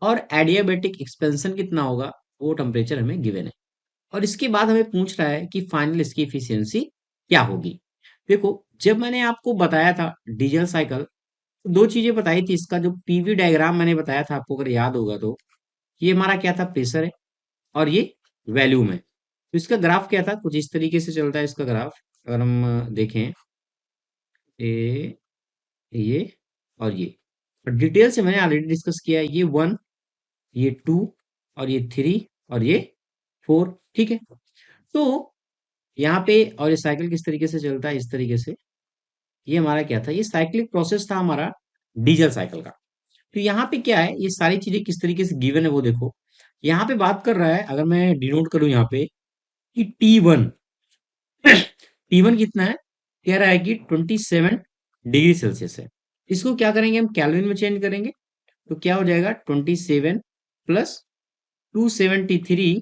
और एडियाबेटिक एक्सपेंशन कितना होगा वो टेम्परेचर हमें गिवन है। और इसके बाद हमें पूछ रहा है कि फाइनल इसकी एफिशिएंसी क्या होगी। देखो जब मैंने आपको बताया था डीजल साइकिल, तो दो चीजें बताई थी। इसका जो पीवी डायग्राम मैंने बताया था आपको अगर याद होगा तो, ये हमारा क्या था प्रेशर है और ये वैल्यूम है। तो इसका ग्राफ क्या था, कुछ इस तरीके से चलता है इसका ग्राफ। अगर हम देखें ये और ये, और डिटेल से मैंने ऑलरेडी डिस्कस किया है, ये 1, ये 2, और ये 3, और ये 4। ठीक है, तो यहाँ पे और ये साइकिल किस तरीके से चलता है, इस तरीके से। ये हमारा क्या था, ये साइक्लिक प्रोसेस था हमारा डीजल साइकिल का। तो यहाँ पे क्या है, ये सारी चीजें किस तरीके से गिवन है वो देखो। यहाँ पे बात कर रहा है, अगर मैं डिनोट करूं यहाँ पे कि T1 T1 कितना है, कह रहा है कि 27 डिग्री सेल्सियस है। इसको क्या करेंगे हम कैल्विन में चेंज करेंगे, तो क्या हो जाएगा 27 प्लस 273,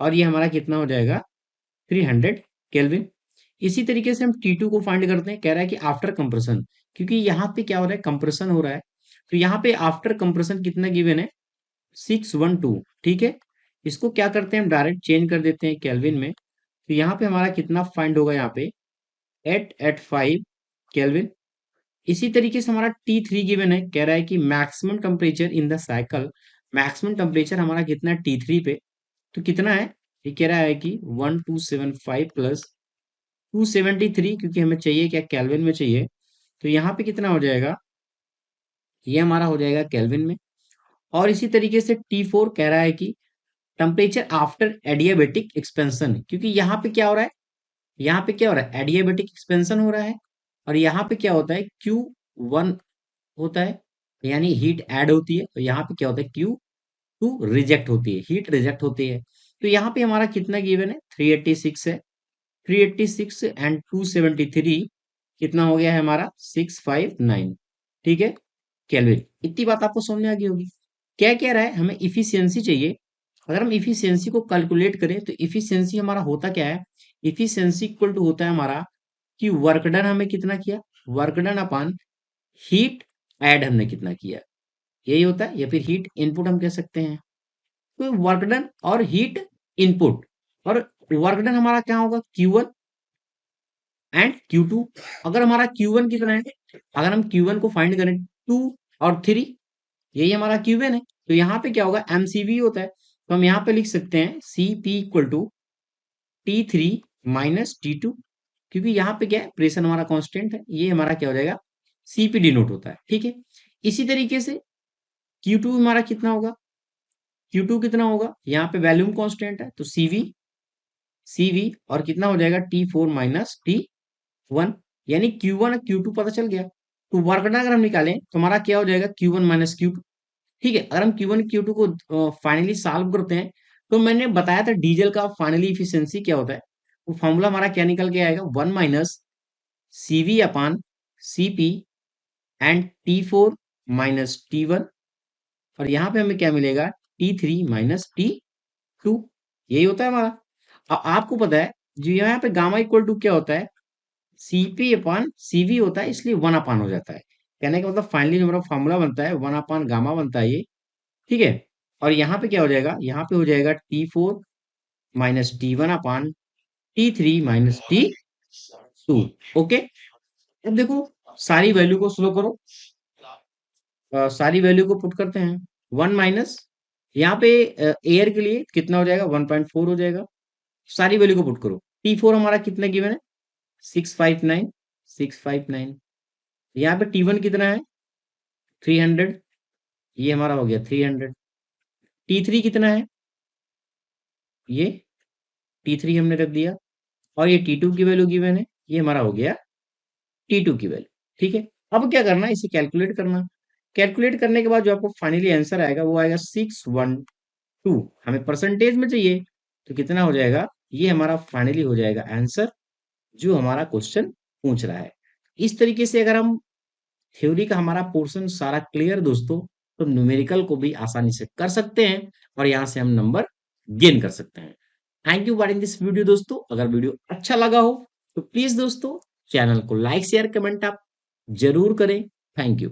और ये हमारा कितना हो जाएगा 300 केल्विन। इसी तरीके से हम T2 को फाइंड करते हैं, कह रहा है कि आफ्टर कंप्रेशन, क्योंकि यहाँ पे क्या हो रहा है कंप्रेशन हो रहा है, तो यहाँ पे आफ्टर कंप्रेशन कितना गिवन है 612। ठीक है, इसको क्या करते हैं हम डायरेक्ट चेंज कर देते हैं केल्विन में, तो यहाँ पे हमारा कितना फाइंड होगा यहाँ पे 885 केल्विन। इसी तरीके से हमारा T3 गिवन है, कह रहा है कि maximum temperature in the cycle, maximum temperature हमारा कितना है T3 पे, तो कितना है, ये कह रहा है कि 1275 प्लस 273, क्योंकि हमें चाहिए क्या केल्विन में चाहिए, तो यहाँ पे कितना हो जाएगा, ये हमारा हो जाएगा केल्विन में। और इसी तरीके से T4 कह रहा है कि टेम्परेचर आफ्टर एडियाबेटिक एक्सपेंशन, क्योंकि यहाँ पे क्या हो रहा है, यहाँ पे क्या हो रहा है एडियाबेटिक एक्सपेंशन हो रहा है, और यहाँ पे क्या होता है Q1 होता है, यानी हीट ऐड होती है, तो यहाँ पे क्या होता है Q2 रिजेक्ट होती है, हीट रिजेक्ट होती है। तो यहाँ पे हमारा कितना गिवन है 386 है, 386 एंड 273 कितना हो गया है हमारा 659। ठीक है, केल्विन। इतनी बात आपको समझ में आ गई होगी। क्या कह रहा है, हमें इफिशियंसी चाहिए। अगर हम इफिशियंसी को कैलकुलेट करें तो इफिशियंसी हमारा होता क्या है, इफिशियंसी इक्वल टू होता है हमारा कि वर्क डन हमें कितना किया, work done upon heat add हमने कितना किया, यही होता है, या फिर हीट इनपुट हम कह सकते हैं। तो वर्क डन और हीट इनपुट, और वर्क डन हमारा क्या होगा Q1 एंड Q2। अगर हमारा Q1 कितना है, अगर हम Q1 को फाइंड करें 2 और 3, यही हमारा Q1 है, तो यहाँ पे क्या होगा MCV होता है, तो हम यहाँ पे लिख सकते हैं CP equal to T3 minus T2, क्योंकि यहाँ पे क्या है, प्रेशर हमारा कांस्टेंट है, ये हमारा क्या हो जाएगा, Cp डिनोट होता है, ठीक है। इसी तरीके से Q2 हमारा कितना होगा, Q2 कितना होगा, यहाँ पे वॉल्यूम कांस्टेंट है तो CV और कितना हो जाएगा T4 माइनस T1, यानी Q1 और Q2 पता चल गया। तो वर्क डन अगर हम निकालें तो हमारा क्या हो जाएगा, Q1 माइनस Q2, ठीक है। अगर हम Q1 Q2 को फाइनली सॉल्व करते हैं तो मैंने बताया था डीजल का फाइनली इफिशियंसी क्या होता है, वो फॉर्मूला हमारा क्या निकल के आएगा, 1 minus CV upon CP and T4 minus T1, और यहाँ पे हमें क्या मिलेगा, T3 माइनस T2, यही होता है हमारा। अब आपको पता है जो यहाँ पे गामा इक्वल टू क्या होता है, Cp अपान CV होता है, इसलिए 1 अपान हो जाता है। कहने का मतलब फाइनली जो हमारा फॉर्मूला बनता है 1 अपान गामा बनता है ये, ठीक है। और यहाँ पे क्या हो जाएगा, यहाँ पे हो जाएगा T4 माइनस T1 अपान T3 माइनस T2, ओके। अब देखो सारी वैल्यू को स्लो करो, सारी वैल्यू को पुट करते हैं, 1 माइनस यहाँ पे एयर के लिए कितना हो जाएगा, 1.4 हो जाएगा, सारी वैल्यू को पुट करो। T4 हमारा कितना गिवन है, 659, यहाँ पे T1 कितना है, 300, ये हमारा हो गया 300। T3 कितना है, ये T3 हमने रख दिया, और ये T2 की वैल्यू गिवन है, ये हमारा हो गया T2 की वैल्यू, ठीक है। अब क्या करना है, इसे कैलकुलेट करना। कैलकुलेट करने के बाद जो आपको फाइनली आंसर आएगा वो आएगा 612, हमें परसेंटेज में चाहिए तो कितना हो जाएगा, ये हमारा फाइनली हो जाएगा आंसर जो हमारा क्वेश्चन पूछ रहा है। इस तरीके से अगर हम थ्योरी का हमारा पोर्शन सारा क्लियर दोस्तों, तो न्यूमेरिकल को भी आसानी से कर सकते हैं और यहाँ से हम नंबर गेन कर सकते हैं। Thank you watching this video दोस्तों। अगर वीडियो अच्छा लगा हो तो प्लीज दोस्तों चैनल को लाइक शेयर कमेंट आप जरूर करें। Thank you.